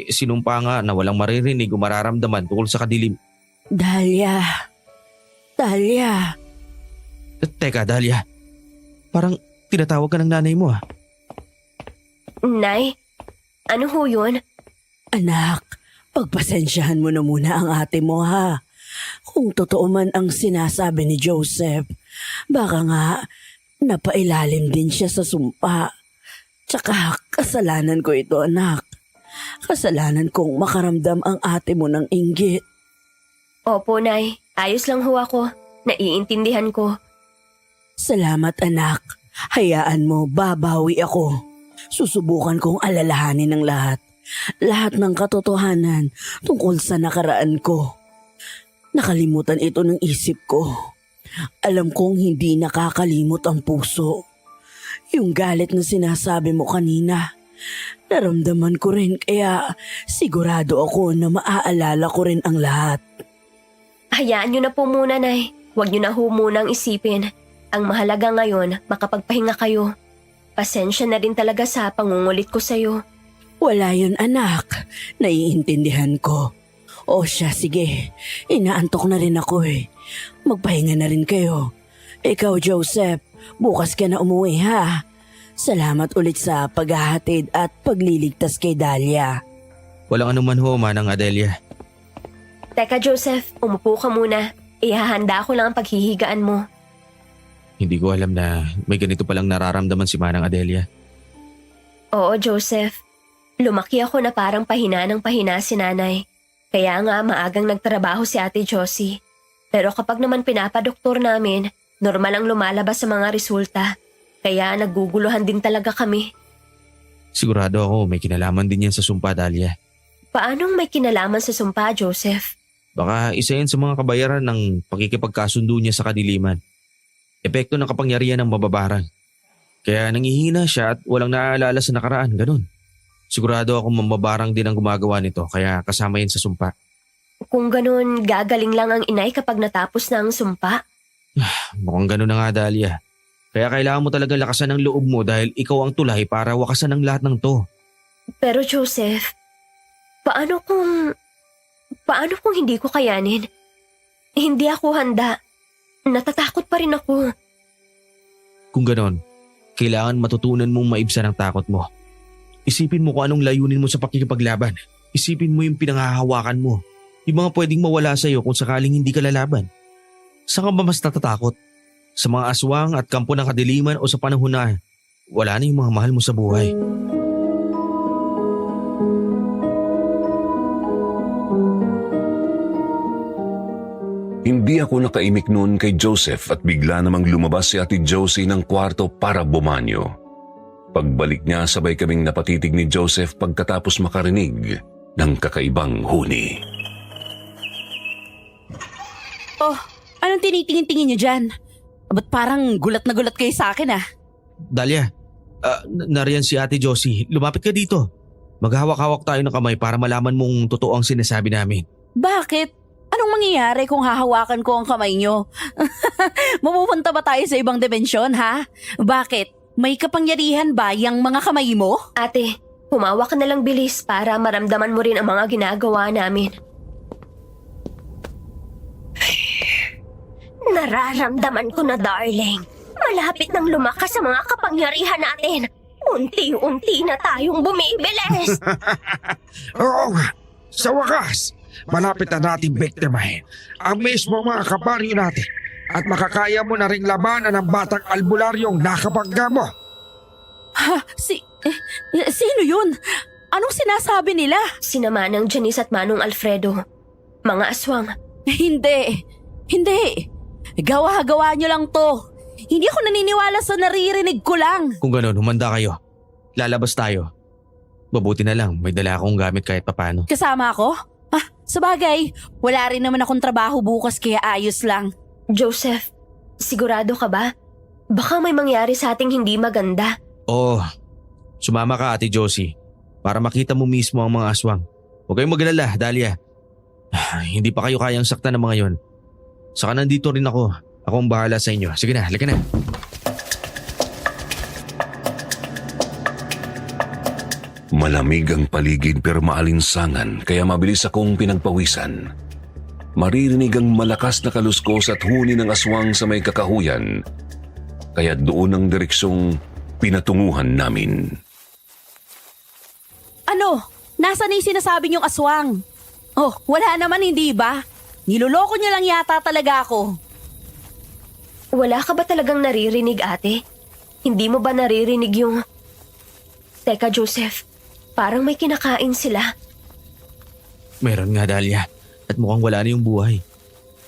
[SPEAKER 5] sinumpa nga na walang maririnig o mararamdaman tungkol sa kadilim.
[SPEAKER 1] Dahlia.
[SPEAKER 5] Teka, Dahlia. Parang tinatawag ka ng nanay mo ah.
[SPEAKER 2] Nay, ano ho yun?
[SPEAKER 1] Anak, pagpasensyahan mo na muna ang ate mo ha. Kung totoo man ang sinasabi ni Joseph, baka nga napailalim din siya sa sumpa. Tsaka kasalanan ko ito, anak. Kasalanan kong makaramdam ang ate mo ng inggit.
[SPEAKER 2] Opo, Nay. Ayos lang ho ako. Naiintindihan ko.
[SPEAKER 1] Salamat, anak. Hayaan mo, babawi ako. Susubukan kong alalahanin ang lahat. Lahat ng katotohanan tungkol sa nakaraan ko. Nakalimutan ito ng isip ko. Alam kong hindi nakakalimot ang puso. Yung galit na sinasabi mo kanina, naramdaman ko rin kaya sigurado ako na maaalala ko rin ang lahat.
[SPEAKER 2] Hayaan nyo na po muna, Nay. Huwag nyo na ho munang isipin. Ang mahalaga ngayon, makapagpahinga kayo. Pasensya na rin talaga sa pangungulit ko sa'yo.
[SPEAKER 1] Wala yun, anak. Naiintindihan ko. O siya, sige. Inaantok na rin ako eh. Magpahinga na rin kayo. Ikaw, Joseph, bukas ka na umuwi ha. Salamat ulit sa paghahatid at pagliligtas kay Dahlia.
[SPEAKER 5] Walang anuman ho, Manang Adelia.
[SPEAKER 2] Teka, Joseph, umupo ka muna. Ihahanda ko lang ang paghihigaan mo.
[SPEAKER 5] Hindi ko alam na may ganito palang nararamdaman si Manang Adelia.
[SPEAKER 2] Oo, Joseph. Lumaki ako na parang pahina ng pahina si nanay. Kaya nga maagang nagtrabaho si Ate Josie. Pero kapag naman pinapadoktor namin, normal ang lumalabas sa mga resulta. Kaya naguguluhan din talaga kami.
[SPEAKER 5] Sigurado ako may kinalaman din yan sa sumpa, Dahlia.
[SPEAKER 2] Paanong may kinalaman sa sumpa, Joseph?
[SPEAKER 5] Baka isa yan sa mga kabayaran ng pakikipagkasundo niya sa kadiliman. Epekto ng kapangyarihan ng mababarang. Kaya nangihina siya at walang naaalala sa nakaraan, ganun. Sigurado ako mamabarang din ang gumagawa nito kaya kasama yan sa sumpa.
[SPEAKER 2] Kung ganun, gagaling lang ang inay kapag natapos na ang sumpa?
[SPEAKER 5] Mukhang ganun na nga, Dahlia. Kaya kailangan mo talaga lakasan ang loob mo dahil ikaw ang tulay para wakasan ang lahat ng to.
[SPEAKER 2] Pero Joseph, paano kung hindi ko kayanin? Hindi ako handa. Natatakot pa rin ako.
[SPEAKER 5] Kung ganon, kailangan matutunan mong maibsan ang takot mo. Isipin mo kung anong layunin mo sa pakikipaglaban. Isipin mo yung pinanghahawakan mo. Yung mga pwedeng mawala sa'yo kung sakaling hindi ka lalaban. Saan ka ba mas natatakot? Sa mga aswang at kampo ng kadiliman o sa panahon na wala na yung mga mahal mo sa buhay?
[SPEAKER 3] Hindi ako nakaimik noon kay Joseph at bigla namang lumabas si Ate Josie ng kwarto para bumanyo. Pagbalik niya, sabay kaming napatitig ni Joseph pagkatapos makarinig ng kakaibang huni.
[SPEAKER 1] Oh, anong tinitingin-tingin niyo dyan? Ba't parang gulat na gulat kayo sa akin ah?
[SPEAKER 5] Dahlia, Nariyan si Ate Josie. Lumapit ka dito. Maghawak-hawak tayo ng kamay para malaman mong totoo ang sinasabi namin.
[SPEAKER 1] Bakit? Anong mangyayari kung hahawakan ko ang kamay nyo? Mapupunta ba tayo sa ibang dimensyon, ha? Bakit? May kapangyarihan ba yung mga kamay mo?
[SPEAKER 2] Ate, humawak ka na lang bilis para maramdaman mo rin ang mga ginagawa namin. Nararamdaman ko na, darling. Malapit nang lumakas sa mga kapangyarihan natin. Unti-unti na tayong bumibilis.
[SPEAKER 4] Oo nga, sa wakas, malapit na natin biktimahin ang mismo mga kabaryo natin at makakaya mo na ring labanan ang batang albularyong nakabangga mo.
[SPEAKER 1] Ha? Sino yun? Anong sinasabi nila?
[SPEAKER 2] Sinama ng Janice at Manong Alfredo. Mga aswang.
[SPEAKER 1] Hindi. Gawa-gawa nyo lang to. Hindi ako naniniwala sa naririnig ko lang.
[SPEAKER 5] Kung gano'n, humanda kayo. Lalabas tayo. Mabuti na lang, may dala akong gamit kahit papano.
[SPEAKER 1] Kasama ako? Sabagay, wala rin naman akong trabaho bukas kaya ayos lang.
[SPEAKER 2] Joseph, sigurado ka ba? Baka may mangyari sa ating hindi maganda.
[SPEAKER 5] Oo, sumama ka Ate Josie para makita mo mismo ang mga aswang. Huwag kayong magalala, Dahlia. Hindi pa kayo kayang saktan ng mga yon. Saka nandito rin ako. Ako ang bahala sa inyo. Sige na, halika na.
[SPEAKER 3] Malamig ang paligid pero maalinsangan kaya mabilis akong pinagpawisan. Maririnig ang malakas na kaluskos at huni ng aswang sa may kakahuyan. Kaya doon ang direksyong pinatunguhan namin.
[SPEAKER 1] Ano? Nasaan na yung sinasabi niyong aswang? Oh, wala naman hindi ba? Niloloko niyo lang yata talaga ako.
[SPEAKER 2] Wala ka ba talagang naririnig, ate? Hindi mo ba naririnig yung... Teka, Joseph. Parang may kinakain sila.
[SPEAKER 5] Meron nga, Dahlia. At mukhang wala na yung buhay.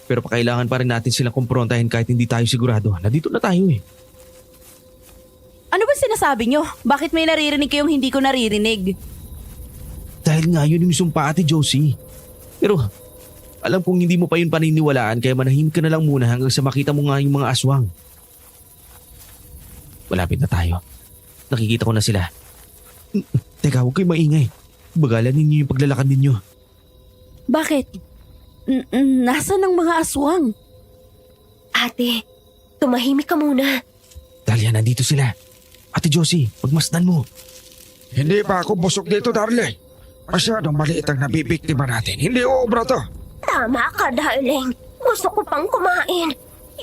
[SPEAKER 5] Pero pakailangan pa rin natin silang kumprontahin kahit hindi tayo sigurado. Nandito na tayo eh.
[SPEAKER 1] Ano ba sinasabi niyo? Bakit may naririnig kayong hindi ko naririnig?
[SPEAKER 5] Dahil nga yun yung sumpa, Ate Josie. Pero alam kong hindi mo pa yun paniniwalaan kaya manahimik ka na lang muna hanggang sa makita mo nga yung mga aswang. Malapit na tayo. Nakikita ko na sila. Teka, huwag kayo maingay. Bagalan ninyo yung paglalakad ninyo.
[SPEAKER 1] Bakit? Nasaan ang mga aswang?
[SPEAKER 2] Ate, tumahimik ka muna.
[SPEAKER 5] Dahlia, nandito sila. Ate Josie, pagmasdan mo.
[SPEAKER 4] Hindi pa ako busog dito, darling. Masyadong maliit ang nabibiktima natin. Hindi uubra to.
[SPEAKER 2] Tama ka, darling. Gusto ko pang kumain.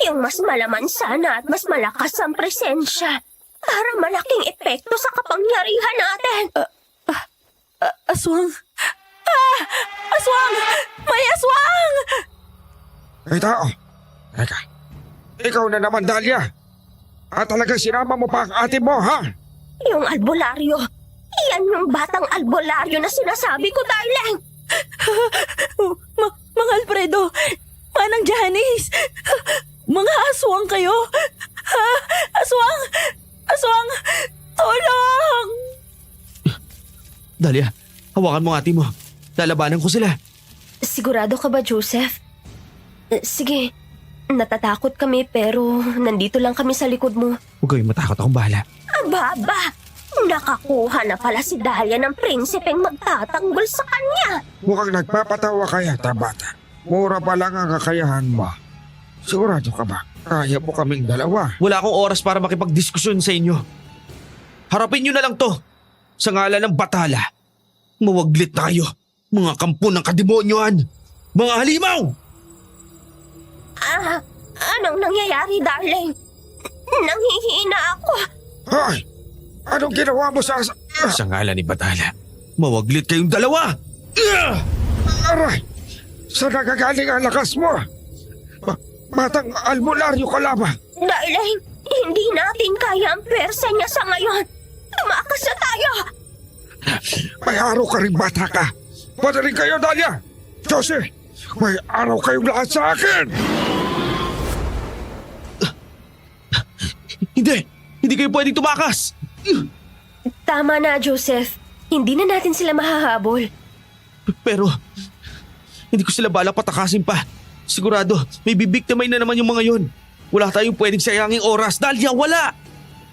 [SPEAKER 2] Yung mas malaman sana at mas malakas ang presensya. Para malaking epekto sa kapangyarihan natin.
[SPEAKER 1] Aswang? Aswang! May aswang!
[SPEAKER 4] Ay tao. Teka. Ikaw na naman, Dahlia. At talagang sinama mo pa ang ate mo, ha?
[SPEAKER 2] Yung albularyo. Iyan yung batang albularyo na sinasabi ko, darling.
[SPEAKER 1] Mga Alfredo! Manang Janice! Mga aswang kayo! Aswang! Aswang! Tulong!
[SPEAKER 5] Dahlia, hawakan mo ang ate mo. Lalabanan ko sila.
[SPEAKER 2] Sigurado ka ba, Joseph? Sige. Natatakot kami pero nandito lang kami sa likod mo.
[SPEAKER 5] Huwag kayong matakot, akong bahala.
[SPEAKER 2] Aba! Nakakuha na pala si Dahlia ng prinsipeng magtatanggol sa kanya.
[SPEAKER 4] Mukhang nagpapatawa kaya, tabata. Mura pa lang ang kakayahan mo. Sigurado ka ba? Kaya mo kaming dalawa.
[SPEAKER 5] Wala akong oras para makipagdiskusyon sa inyo. Harapin nyo na lang to. Sa ngalan ng batala. Mawaglit tayo. Mga kampo ng kademonyohan. Mga halimaw!
[SPEAKER 2] Anong nangyayari, darling? Nanghihina ako.
[SPEAKER 4] Hoy! Anong ginawa mo sa...
[SPEAKER 5] Sa ngalan ni Batala. Mawaglit kayong dalawa!
[SPEAKER 4] Aray! Saan nagagaling ang lakas mo? Batang albularyo ka lamang.
[SPEAKER 2] Darling, hindi natin kaya ang pwersa niya sa ngayon. Tumakas na tayo.
[SPEAKER 4] May araw ka rin, bata ka. Pwede rin kayo, Dahlia. Josie, may araw kayong lahat sa akin.
[SPEAKER 5] Hindi kayo pwedeng tumakas!
[SPEAKER 2] Tama na, Joseph. Hindi na natin sila mahahabol.
[SPEAKER 5] Pero, hindi ko sila balak patakasin pa. Sigurado, may bibiktimay na naman yung mga yon. Wala tayong pwedeng sayanging oras. Dahlia, wala!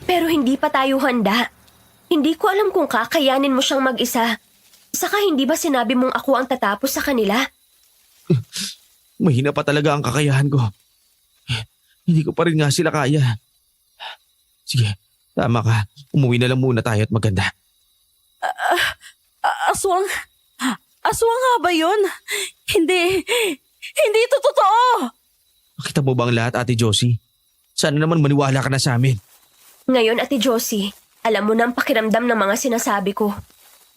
[SPEAKER 2] Pero hindi pa tayo handa. Hindi ko alam kung kakayanin mo siyang mag-isa. Saka hindi ba sinabi mong ako ang tatapos sa kanila?
[SPEAKER 5] Mahina pa talaga ang kakayahan ko. Hindi ko pa rin nga sila kaya. Sige, tama ka. Umuwi na lang muna tayo at maganda.
[SPEAKER 1] Aswang? Aswang nga ba yun? Hindi ito totoo!
[SPEAKER 5] Nakita mo ba ang lahat, Ate Josie? Sana naman maniwala ka na sa amin.
[SPEAKER 2] Ngayon, Ate Josie, alam mo na ang pakiramdam ng mga sinasabi ko.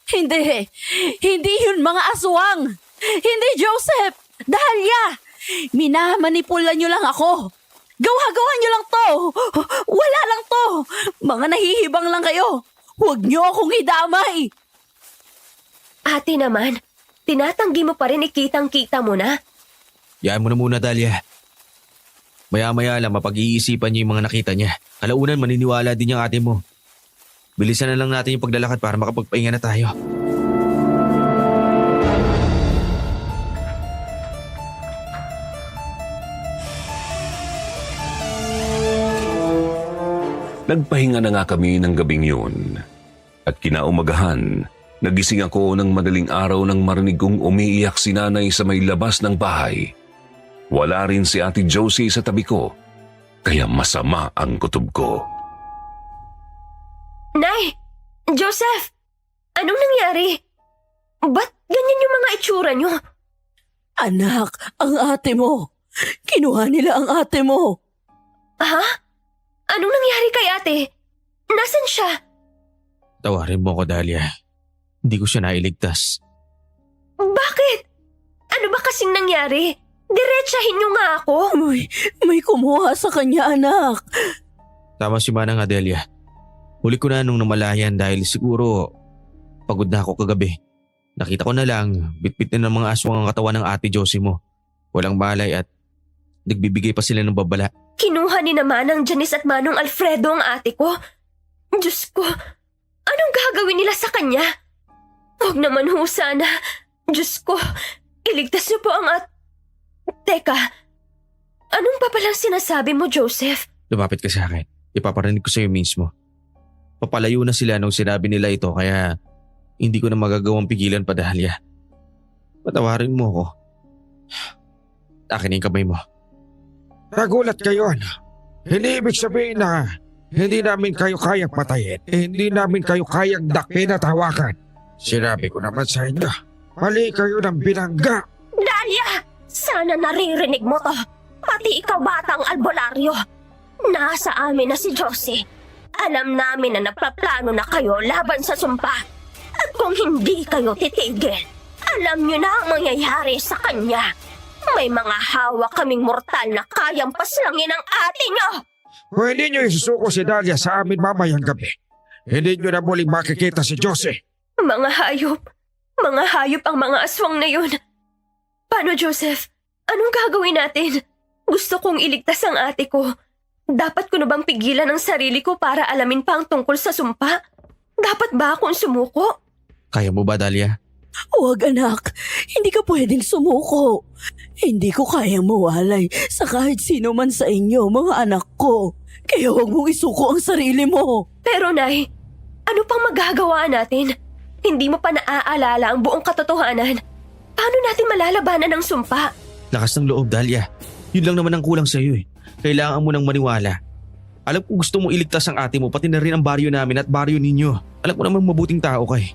[SPEAKER 1] Hindi yun mga aswang! Hindi, Joseph! Dahlia! Minamanipulan nyo lang ako! Gawa-gawa nyo lang to! Wala lang to! Mga nahihibang lang kayo! Huwag nyo akong idamay!
[SPEAKER 2] Ate naman, tinatanggi mo pa rin ikitang-kita mo na.
[SPEAKER 5] Yaan mo na muna, Dahlia. Maya-maya lang mapag-iisipan niya yung mga nakita niya. Kalaunan maniniwala din yung ate mo. Bilisan na lang natin yung paglalakad para makapagpahinga na tayo.
[SPEAKER 3] Nagpahinga na nga kami ng gabing yun. At kinaumagahan, nagising ako ng madaling araw nang marinig kong umiiyak si nanay sa may labas ng bahay. Wala rin si Ate Josie sa tabi ko, kaya masama ang kutob ko.
[SPEAKER 2] Nay! Joseph! Anong nangyari? Ba't ganyan yung mga itsura nyo?
[SPEAKER 1] Anak, ang ate mo! Kinuha nila ang ate mo!
[SPEAKER 2] Ha? Anong nangyari kay ate? Nasaan siya?
[SPEAKER 5] Tawarin mo ko, Dahlia. Hindi ko siya nailigtas.
[SPEAKER 2] Bakit? Ano ba kasing nangyari? Diretsahin nyo nga ako.
[SPEAKER 1] May kumuha sa kanya, anak.
[SPEAKER 5] Tama si Manang Adelia. Huli ko na nung namalayan dahil siguro pagod na ako kagabi. Nakita ko na lang, bitbit na ng mga aswang ang katawan ng Ate Josie mo. Walang malay at nagbibigay pa sila ng babala.
[SPEAKER 2] Kinuha ni naman ng Janice at Manong Alfredo ang ate ko. Diyos ko, anong gagawin nila sa kanya? Huwag naman ho sana. Diyos ko, iligtas niyo po ang Teka, anong pa palang sinasabi mo, Joseph?
[SPEAKER 5] Lumapit ka sa akin. Ipaparinig ko sa iyo mismo. Papalayo na sila nung sinabi nila ito kaya hindi ko na magagawang pigilan pa, Dahlia. Patawarin mo ako. Akin na yung kamay mo.
[SPEAKER 4] Nagulat kayo, ano? Hindi ibig sabihin na hindi namin kayo kayang patayin. Hindi namin kayo kayang dakpin at hawakan. Sinabi ko naman sa inyo, mali kayo ng binangga.
[SPEAKER 2] Dahlia! Sana naririnig mo to. Pati ikaw batang albularyo. Nasa amin na si Josie. Alam namin na napaplano na kayo laban sa sumpa. At kung hindi kayo titigil, alam nyo na ang mangyayari sa kanya. May mga hawak kaming mortal na kayang paslangin ang ate nyo.
[SPEAKER 4] Kung hindi nyo isusuko si Dahlia sa amin mamayang gabi, hindi nyo na muling makikita si Josie.
[SPEAKER 2] Mga hayop. Mga hayop ang mga aswang na yun. Paano, Joseph? Anong gagawin natin? Gusto kong iligtas ang ate ko. Dapat ko na bang pigilan ang sarili ko para alamin pa ang tungkol sa sumpa? Dapat ba akong sumuko?
[SPEAKER 5] Kaya mo ba, Dahlia?
[SPEAKER 1] Huwag anak, hindi ka pwedeng sumuko. Hindi ko kayang mawalay sa kahit sino man sa inyo, mga anak ko. Kaya huwag mong isuko ang sarili mo.
[SPEAKER 2] Pero Nay, ano pang magagawa natin? Hindi mo pa naaalala ang buong katotohanan. Paano natin malalabanan ang sumpa?
[SPEAKER 5] Lakas ng loob, Dahlia. Yun lang naman ang kulang sa iyo eh. Kailangan mo nang maniwala. Alam ko gusto mo iligtas ang ate mo pati na rin ang baryo namin at baryo ninyo. Alam ko namang mabuting tao ka eh.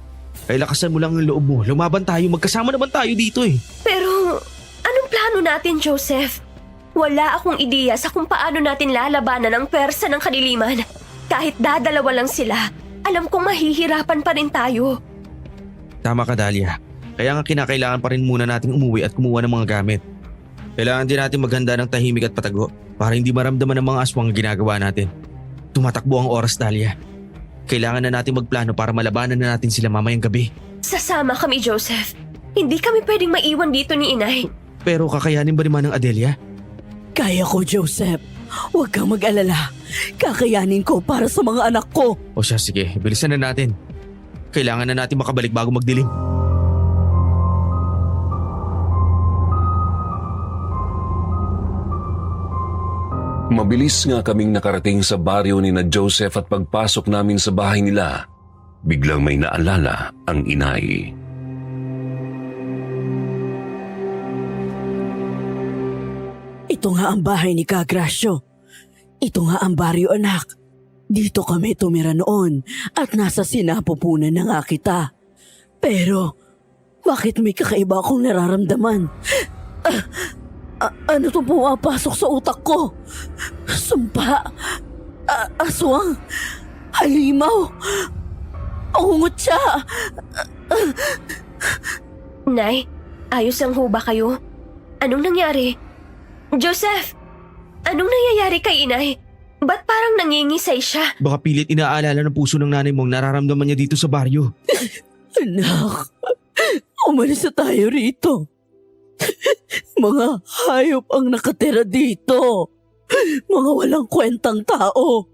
[SPEAKER 5] Kaya lakasan mo lang ang loob mo. Lumaban tayo. Magkasama naman tayo dito eh.
[SPEAKER 2] Pero anong plano natin, Joseph? Wala akong ideya sa kung paano natin lalabanan ang pwersa ng kadiliman. Kahit dadalawa lang sila, alam kong mahihirapan pa rin tayo.
[SPEAKER 5] Tama ka, Dahlia. Kaya nga kinakailangan pa rin muna nating umuwi at kumuha ng mga gamit. Kailangan din natin maghanda ng tahimik at patago para hindi maramdaman ng mga aswang ang ginagawa natin. Tumatakbo ang oras, Dahlia. Kailangan na natin magplano para malabanan na natin sila mamayang gabi.
[SPEAKER 2] Sasama kami, Joseph. Hindi kami pwedeng maiwan dito ni Inay.
[SPEAKER 5] Pero kakayanin ba naman ng Adelia?
[SPEAKER 1] Kaya ko, Joseph. Huwag kang mag-alala. Kakayanin ko para sa mga anak ko.
[SPEAKER 5] O siya, sige. Bilisan na natin. Kailangan na natin makabalik bago magdilim.
[SPEAKER 3] Mabilis nga kaming nakarating sa baryo ni na Joseph at pagpasok namin sa bahay nila, biglang may naalala ang inay.
[SPEAKER 1] Ito nga ang bahay ni Kagrasyo. Ito nga ang baryo, anak. Dito kami tumira noon at nasa sinapupunan na nga kita. Pero, bakit may kakaiba akong nararamdaman? Ano itong pumapasok sa utak ko? Sumpa, aswang, halimaw, ungutya.
[SPEAKER 2] Nay, ayos lang ho ba kayo? Anong nangyari? Joseph, anong nangyayari kay inay? Ba't parang nangingisay siya?
[SPEAKER 5] Baka pilit inaalala ng puso ng nanay mong nararamdaman niya dito sa baryo.
[SPEAKER 1] Anak, umalis na tayo rito. Mga hayop ang nakatira dito. Mga walang kwentang tao.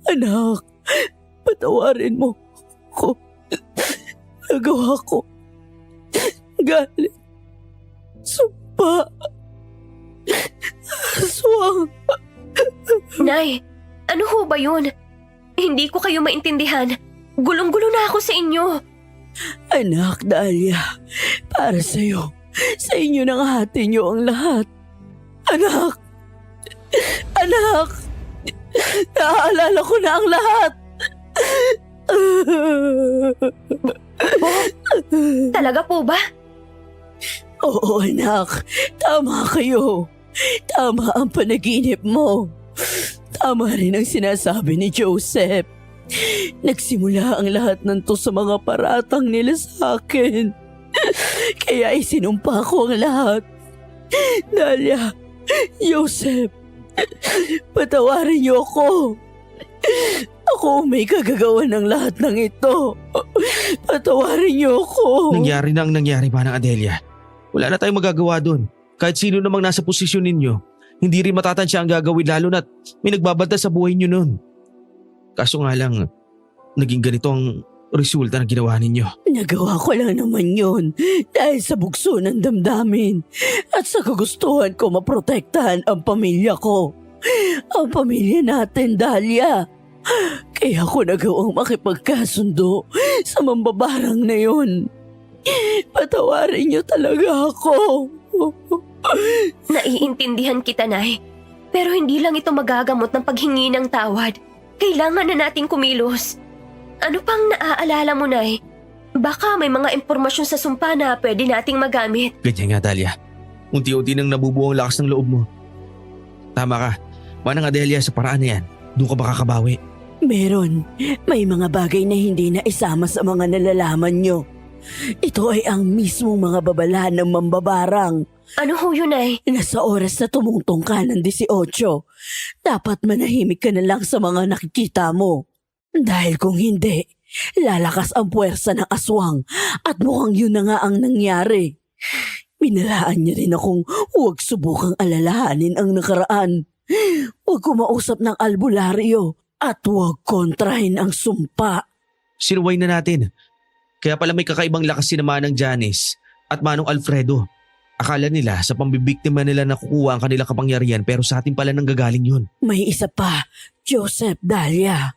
[SPEAKER 1] Anak, patawarin mo ko. Nagawa ko. Galit. Sumpa. Aswang.
[SPEAKER 2] Nay, ano ho ba yun? Hindi ko kayo maintindihan. Gulong-gulo na ako sa inyo.
[SPEAKER 1] Anak, Dahlia, para sa'yo. Sa inyo nang hati niyo ang lahat. Anak! Anak! Naaalala ko na ang lahat.
[SPEAKER 2] Talaga po ba?
[SPEAKER 1] Oo, anak. Tama kayo. Tama ang panaginip mo. Tama rin ang sinasabi ni Joseph. Nagsimula ang lahat ng to sa mga paratang nila sa akin. Kaya isinumpa ko ang lahat. Dahlia, Joseph, patawarin niyo ako. Ako may kagagawa ng lahat ng ito. Patawarin niyo ako.
[SPEAKER 5] Nangyari na ang nangyari, Manang Adelia. Wala na tayong magagawa doon. Kahit sino namang nasa posisyon ninyo, hindi rin matatansya ang gagawin lalo na't may nagbabanta sa buhay nyo nun. Kaso nga lang, naging ganito ang resulta ng ginawa ninyo.
[SPEAKER 1] Nagawa ko lang naman yun dahil sa bugso ng damdamin at sa kagustuhan ko maprotektahan ang pamilya ko. Ang pamilya natin, Dahlia. Kaya ko nagawang makipagkasundo sa mambabarang na yun. Patawarin niyo talaga ako.
[SPEAKER 2] Naiintindihan kita, Nay. Pero hindi lang ito magagamot ng paghingi ng tawad. Kailangan na nating kumilos. Ano pang naaalala mo, Nay? Baka may mga impormasyon sa sumpa na pwede nating magamit.
[SPEAKER 5] Ganyan nga, Dahlia. Unti-unti nang nabubuo ang lakas ng loob mo. Tama ka. Manang Adelia, sa paraan na yan, doon ka makakabawi.
[SPEAKER 1] Meron. May mga bagay na hindi na isama sa mga nalalaman nyo. Ito ay ang mismong mga babala ng mambabarang.
[SPEAKER 2] Ano ho yun, Nay?
[SPEAKER 1] Nasa oras na tumungtong ka ng 18, dapat manahimik ka na lang sa mga nakikita mo. Dahil kung hindi, lalakas ang puwersa ng aswang at mukhang yun na nga ang nangyari. Binalaan niya rin akong huwag subukang alalahanin ang nakaraan. Huwag kumausap ng albularyo at huwag kontrahin ang sumpa.
[SPEAKER 5] Sinuway na natin. Kaya pala may kakaibang lakas si Manang Janice at Manong Alfredo. Akala nila sa pambibiktima nila nakukuha ang kanilang kapangyarihan pero sa atin pala nanggagaling yun.
[SPEAKER 1] May isa pa, Joseph, Dahlia.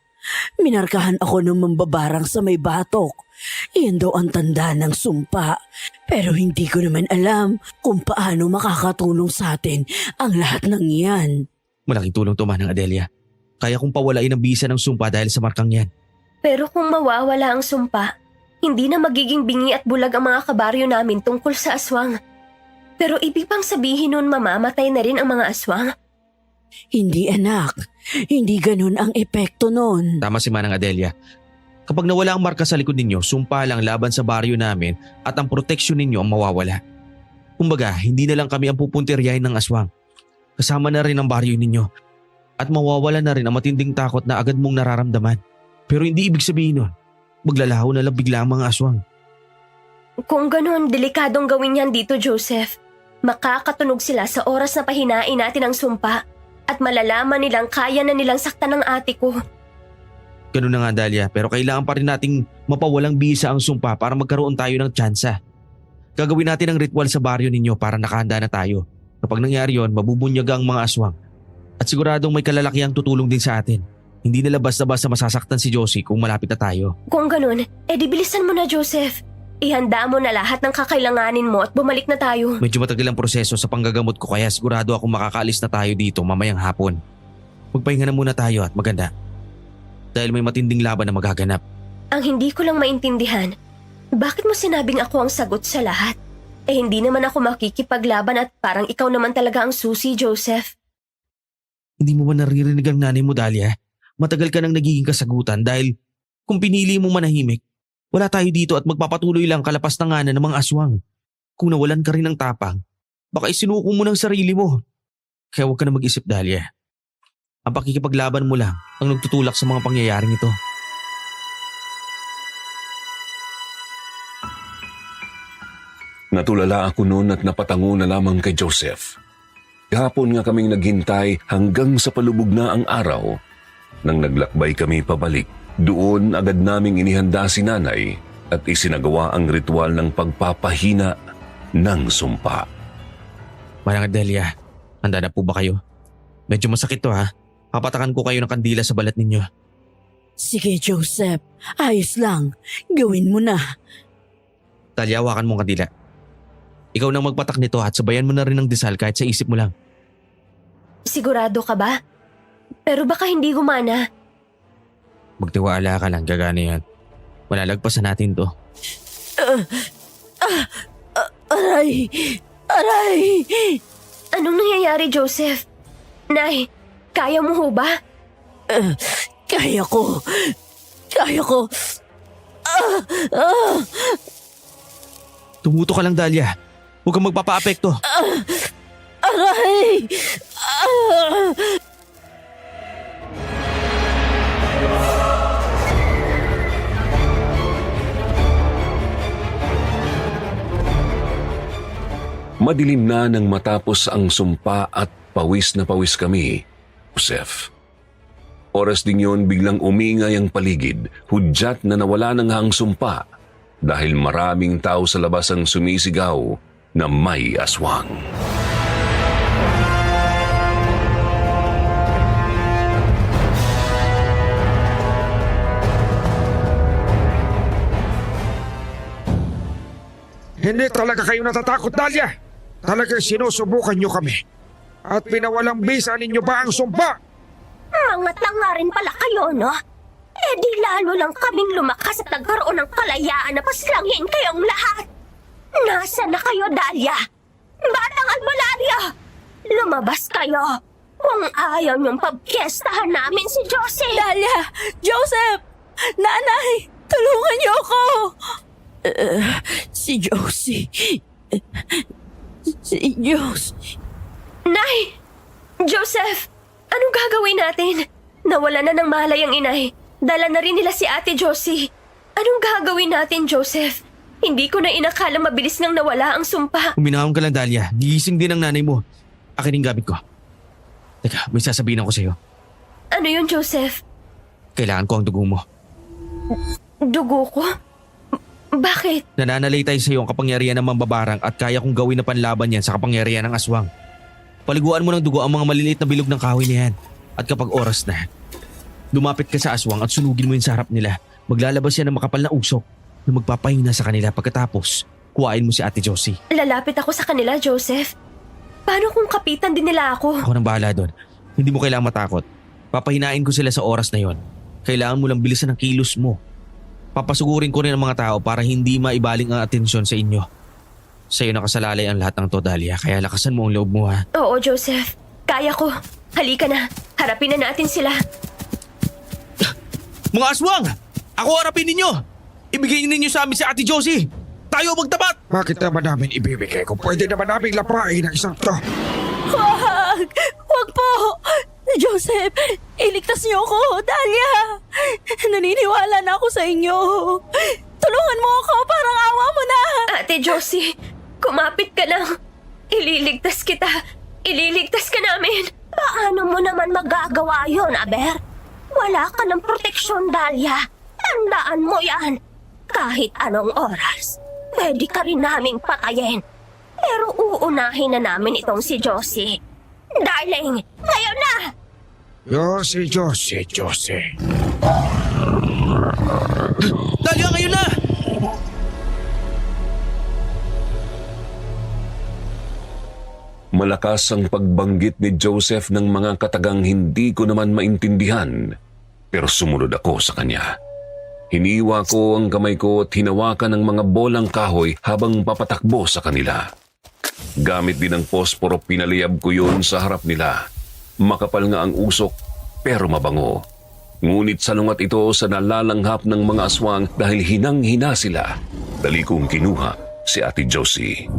[SPEAKER 1] Minarkahan ako ng mambabarang sa may batok. Iyan daw ang tanda ng sumpa. Pero hindi ko naman alam kung paano makakatulong sa atin ang lahat ng iyan.
[SPEAKER 5] Malaking tulong to, Manang Adelia. Kaya kong pawalain ang bisa ng sumpa dahil sa markang yan.
[SPEAKER 2] Pero kung mawawala ang sumpa, hindi na magiging bingi at bulag ang mga kabaryo namin tungkol sa aswang. Pero ibig pang sabihin nun mamamatay na rin ang mga aswang?
[SPEAKER 1] Hindi, anak. Hindi ganun ang epekto nun.
[SPEAKER 5] Tama si Manang Adelia. Kapag nawala ang marka sa likod ninyo, sumpa lang laban sa baryo namin at ang proteksyon ninyo ang mawawala. Kumbaga, hindi na lang kami ang pupuntiryahin ng aswang. Kasama na rin ang baryo ninyo. At mawawala na rin ang matinding takot na agad mong nararamdaman. Pero hindi ibig sabihin nun, maglalaho na lang bigla ang mga aswang.
[SPEAKER 2] Kung ganun, delikadong gawin yan dito, Joseph. Makakatunog sila sa oras na pahinain natin ang sumpa at malalaman nilang kaya na nilang saktan ng ate ko.
[SPEAKER 5] Ganun na nga, Dahlia, pero kailangan pa rin nating mapawalang bisa ang sumpa para magkaroon tayo ng tsansa. Gagawin natin ang ritual sa baryo ninyo para nakahanda na tayo. Kapag nangyari yon, mabubunyaga ang mga aswang. At siguradong may kalalakihang tutulong din sa atin. Hindi nila basta-basta masasaktan si Josie kung malapit na tayo.
[SPEAKER 2] Kung ganun, edi bilisan mo na, Joseph. Ihanda mo na lahat ng kakailanganin mo at bumalik na tayo.
[SPEAKER 5] Medyo matagal ang proseso sa panggagamot ko kaya sigurado akong makakaalis na tayo dito mamayang hapon. Magpahinga na muna tayo at maganda. Dahil may matinding laban na magaganap.
[SPEAKER 2] Ang hindi ko lang maintindihan, bakit mo sinabing ako ang sagot sa lahat? Hindi naman ako makikipaglaban at parang ikaw naman talaga ang susi, Joseph.
[SPEAKER 5] Hindi mo ba naririnig ang nanay mo, Dahlia? Matagal ka nang nagiging kasagutan dahil kung pinili mo manahimik, wala tayo dito at magpapatuloy lang kalapas na nga ng mga aswang. Kung nawalan ka rin ng tapang, baka isinuko mo ng sarili mo. Kaya huwag ka na mag-isip, Dahlia. Ang pakikipaglaban mo lang ang nagtutulak sa mga pangyayaring ito.
[SPEAKER 3] Natulala ako noon at napatango na lamang kay Joseph. Kahapon nga kaming naghintay hanggang sa palubog na ang araw. Nang naglakbay kami pabalik, doon agad naming inihanda si nanay at isinagawa ang ritual ng pagpapahina ng sumpa.
[SPEAKER 5] Manang Delia, handa na po ba kayo? Medyo masakit to ha. Papatakan ko kayo ng kandila sa balat ninyo.
[SPEAKER 1] Sige, Joseph. Ayos lang. Gawin mo na.
[SPEAKER 5] Talia, hawakan mo ang kandila. Ikaw nang magpatak nito at sabayan mo na rin ng dasal kahit sa isip mo lang.
[SPEAKER 2] Sigurado ka ba? Pero baka hindi gumana.
[SPEAKER 5] Magtiwala ka lang, gagana yan. Malalagpasan natin to.
[SPEAKER 1] Aray! Aray!
[SPEAKER 2] Anong nangyayari, Joseph? Nay, kaya mo ho ba?
[SPEAKER 1] Kaya ko. Kaya ko.
[SPEAKER 5] Tumuto ka lang, Dahlia. Huwag kang magpapaapekto.
[SPEAKER 1] Aray!
[SPEAKER 3] Madilim na nang matapos ang sumpa at pawis na pawis kami, Joseph. Oras din yun biglang umingay ang paligid, hudyat na nawala na nga ang sumpa dahil maraming tao sa labas ang sumisigaw na may aswang.
[SPEAKER 4] Hindi talaga kayo natatakot, Dahlia. Talagang sinusubukan nyo kami. At pinawalang bisa ninyo ba ang sumpa?
[SPEAKER 2] Mga tanga rin pala kayo, no? Di lalo lang kaming lumakas at nagkaroon ng kalayaan na paslangin kayong lahat. Nasaan na kayo, Dahlia? Batang Albularyo! Lumabas kayo! Kung ayaw niyong pagpiestahan namin si Josie!
[SPEAKER 1] Dahlia! Joseph! Nanay! Tulungan niyo ako! Si Josie. Si Josie.
[SPEAKER 2] Nay! Joseph! Anong gagawin natin? Nawala na ng malay ang inay. Dala na rin nila si Ate Josie. Anong gagawin natin, Joseph? Hindi ko na inakala mabilis nang nawala ang sumpa.
[SPEAKER 5] Uminahon ka lang, Dahlia. Gigising din ang nanay mo. Akin yung gamit ko. Teka, may sasabihin ako sa'yo.
[SPEAKER 2] Ano yun, Joseph?
[SPEAKER 5] Kailangan ko ang dugo mo.
[SPEAKER 2] Dugo ko? Bakit?
[SPEAKER 5] Nananalay tayo sa iyo ang kapangyarihan ng mambabarang at kaya kong gawin na panlaban yan sa kapangyarihan ng aswang. Paliguan mo ng dugo ang mga maliliit na bilog ng kahoy niyan. At kapag oras na, lumapit ka sa aswang at sunugin mo yun sa harap nila. Maglalabas yan ng makapal na usok na magpapahina sa kanila pagkatapos kuhain mo si Ate Josie.
[SPEAKER 2] Lalapit ako sa kanila, Joseph. Paano kung kapitan din nila ako?
[SPEAKER 5] Ako nang bahala doon. Hindi mo kailangang matakot. Papahinain ko sila sa oras na yon. Kailangan mo lang bilisan ang kilos mo. Papasugurin ko rin ang mga tao para hindi maibaling ang atensyon sa inyo. Sa iyo nakasalalay ang lahat ng to, Dahlia, kaya lakasan mo ang loob mo, ha?
[SPEAKER 2] Oo, Joseph. Kaya ko. Halika na. Harapin na natin sila.
[SPEAKER 5] Mga aswang! Ako harapin ninyo! Ibigay ninyo sa amin si Ate Josie! Tayo magtapat!
[SPEAKER 4] Bakit naman namin ibibigay kung pwede naman namin lapain ang isang to?
[SPEAKER 1] Wag! Wag po! Joseph, iligtas niyo ako, Dahlia! Naniniwala na ako sa inyo. Tulungan mo ako, parang awa mo na!
[SPEAKER 2] Ate Josie, kumapit ka lang. Ililigtas kita. Ililigtas ka namin. Paano mo naman magagawa yon, Aber? Wala ka ng proteksyon, Dahlia. Tandaan mo yan. Kahit anong oras, pwede ka rin naming patayin. Pero uunahin na namin itong si Josie. Darling, ngayon na!
[SPEAKER 4] Josie, Josie, Josie.
[SPEAKER 5] Dahlia, ngayon na!
[SPEAKER 3] Malakas ang pagbanggit ni Joseph ng mga katagang hindi ko naman maintindihan, pero sumunod ako sa kanya. Hiniwa ko ang kamay ko at hinawakan ng mga bolang kahoy habang papatakbo sa kanila. Gamit din ng posporo, pinaliyab ko yun sa harap nila. Makapal nga ang usok, pero mabango. Ngunit salungat ito sa nalalanghap ng mga aswang dahil hinang-hina sila. Dali kong kinuha si Ate Josie.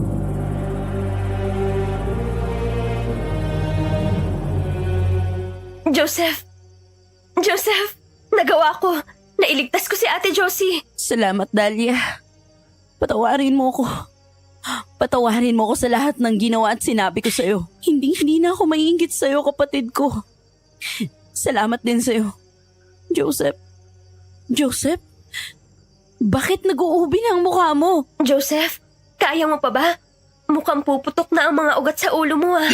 [SPEAKER 2] Joseph! Joseph! Nagawa ko! Nailigtas ko si Ate Josie!
[SPEAKER 1] Salamat, Dahlia. Patawarin mo ko. Patawarin mo ko sa lahat ng ginawa at sinabi ko sa'yo. Hindi na ako maiinggit sa'yo, kapatid ko. Salamat din sa'yo. Joseph? Joseph? Bakit nag-uubi na ang mukha mo?
[SPEAKER 2] Joseph, kaya mo pa ba? Mukhang puputok na ang mga ugat sa ulo mo ah.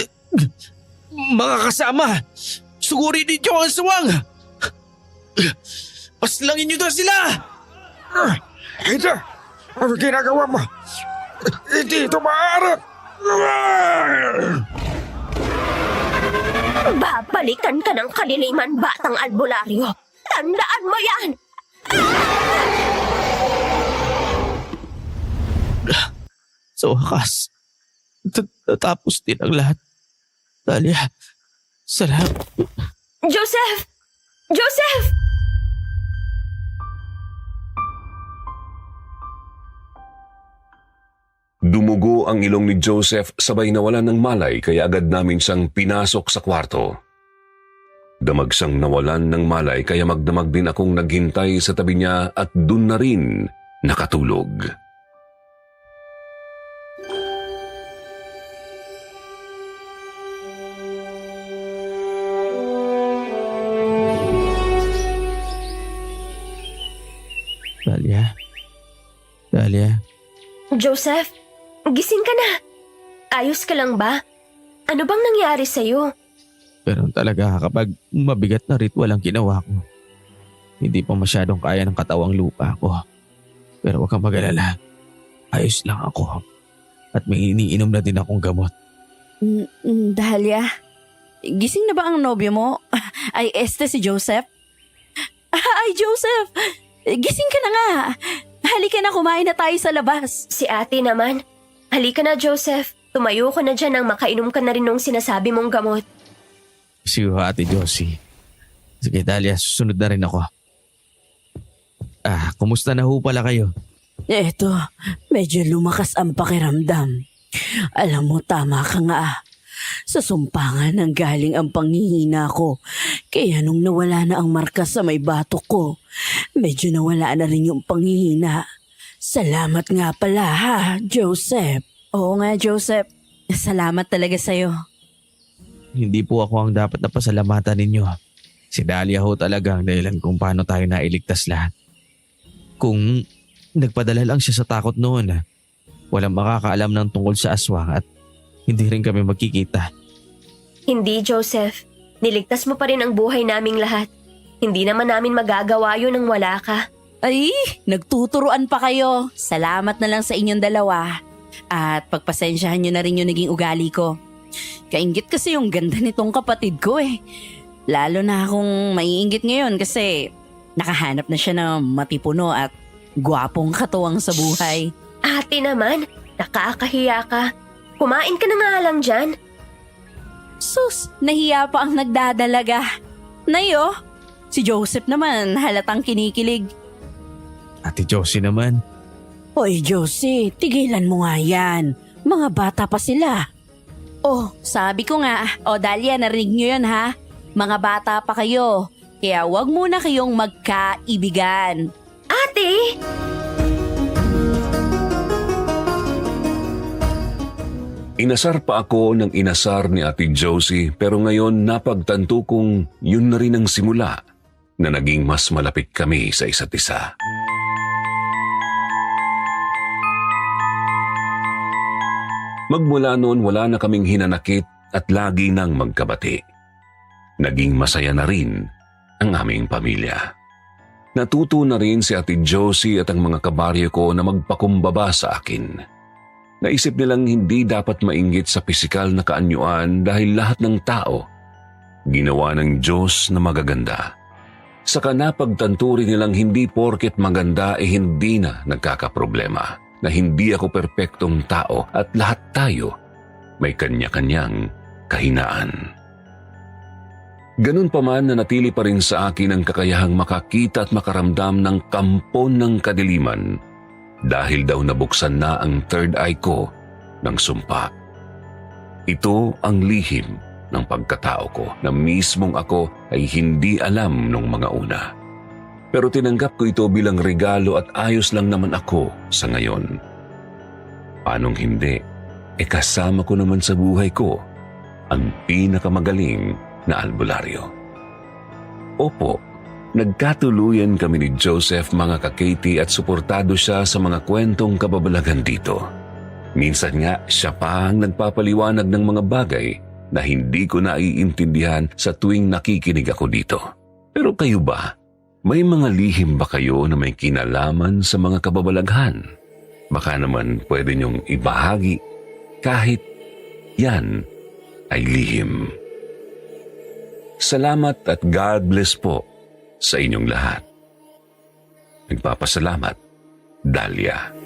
[SPEAKER 5] Mga kasama! Suguri ninyo ang aswang! Paslangin niyo na sila!
[SPEAKER 4] Ito! Ano ginagawa mo? Hindi ito maaari!
[SPEAKER 2] Babalikan ka ng kaliliman, batang albularyo. Tandaan mo yan!
[SPEAKER 5] Sa wakas, natapos din ang lahat. Dahlia, salamat.
[SPEAKER 2] Joseph! Joseph!
[SPEAKER 3] Dumugo ang ilong ni Joseph, sabay nawalan ng malay, kaya agad namin siyang pinasok sa kwarto. Damag siyang nawalan ng malay, kaya magdamag din akong naghintay sa tabi niya at dun na rin nakatulog.
[SPEAKER 5] Dahlia,
[SPEAKER 2] Joseph, gising ka na. Ayos ka lang ba? Ano bang nangyari sa'yo?
[SPEAKER 5] pero talaga kapag mabigat na ritual ang ginawa ko, hindi pa masyadong kaya ng katawang lupa ko. Pero huwag kang mag-alala, ayos lang ako. At may iniinom na din akong gamot.
[SPEAKER 1] Dahlia, gising na ba ang nobyo mo? Ay, si Joseph? Ay, Joseph! Gising ka na nga! Halika na, kumain na tayo sa labas.
[SPEAKER 2] Si ate naman. Halika na, Joseph. Tumayo ka na dyan nang makainom ka na rin nung sinasabi mong gamot.
[SPEAKER 5] Sige, Ate Josie. Sige, Dahlia, susunod na rin ako. Kumusta na ho pala kayo?
[SPEAKER 1] Eto, medyo lumakas ang pakiramdam. Alam mo, tama ka nga. Sa sumpangan nang galing ang panghihina ko. Kaya nung nawala na ang marka sa may batok ko, medyo nawala na rin yung panghihina. Salamat nga pala ha, Joseph. Oo nga, Joseph. Salamat talaga sa'yo.
[SPEAKER 5] Hindi po ako ang dapat na pasalamatan ninyo. Si Dahlia ho talaga ang dahilan kung paano tayo nailigtas lahat. Kung nagpadala lang siya sa takot noon, walang makakaalam ng tungkol sa aswang at hindi rin kami magkikita.
[SPEAKER 2] Hindi, Joseph. Niligtas mo pa rin ang buhay naming lahat. Hindi naman namin magagawa yun nang wala ka.
[SPEAKER 1] Ay, nagtuturuan pa kayo. Salamat na lang sa inyong dalawa. At pagpasensyahan nyo na rin yung naging ugali ko. Kainggit kasi yung ganda nitong kapatid ko eh. Lalo na akong maiinggit ngayon kasi nakahanap na siya ng matipuno at gwapong katuwang sa buhay.
[SPEAKER 2] Ate naman, nakakahiya ka. Kumain ka na nga lang dyan.
[SPEAKER 1] Sus, nahiya pa ang nagdadalaga. Nayo, si Joseph naman halatang kinikilig.
[SPEAKER 5] Ate Josie naman.
[SPEAKER 1] Hoy Josie, tigilan mo nga yan. Mga bata pa sila. Oh, sabi ko nga. O Dahlia, narinig nyo yun ha? Mga bata pa kayo. Kaya wag muna kayong magkaibigan.
[SPEAKER 2] Ate!
[SPEAKER 3] Inasar pa ako ng inasar ni Ate Josie, pero ngayon napagtanto kong yun na rin ang simula na naging mas malapit kami sa isa't isa. Magmula noon wala na kaming hinanakit at lagi nang magkabati. Naging masaya na rin ang aming pamilya. Natuto na rin si Ate Josie at ang mga kabaryo ko na magpakumbaba sa akin. Naisip nilang hindi dapat mainggit sa pisikal na kaanyuan dahil lahat ng tao ginawa ng Diyos na magaganda. Saka napagtanturi nilang hindi porket maganda hindi na nagkakaproblema, na hindi ako perpektong tao at lahat tayo may kanya-kanyang kahinaan. Ganun pa man, nanatili pa rin sa akin ang kakayahang makakita at makaramdam ng kampon ng kadiliman dahil daw nabuksan na ang third eye ko ng sumpa. Ito ang lihim ng pagkatao ko na mismong ako ay hindi alam nung mga una. Pero tinanggap ko ito bilang regalo at ayos lang naman ako sa ngayon. Paanong hindi? Kasama ko naman sa buhay ko ang pinakamagaling na albularyo. Opo, nagkatuluyan kami ni Joseph mga ka-Katie at suportado siya sa mga kwentong kababalagan dito. Minsan nga siya pa ang nagpapaliwanag ng mga bagay na hindi ko naiintindihan sa tuwing nakikinig ako dito. Pero kayo ba? May mga lihim ba kayo na may kinalaman sa mga kababalaghan? Baka naman pwede niyong ibahagi kahit yan ay lihim. Salamat at God bless po sa inyong lahat. Nagpapasalamat, Dahlia.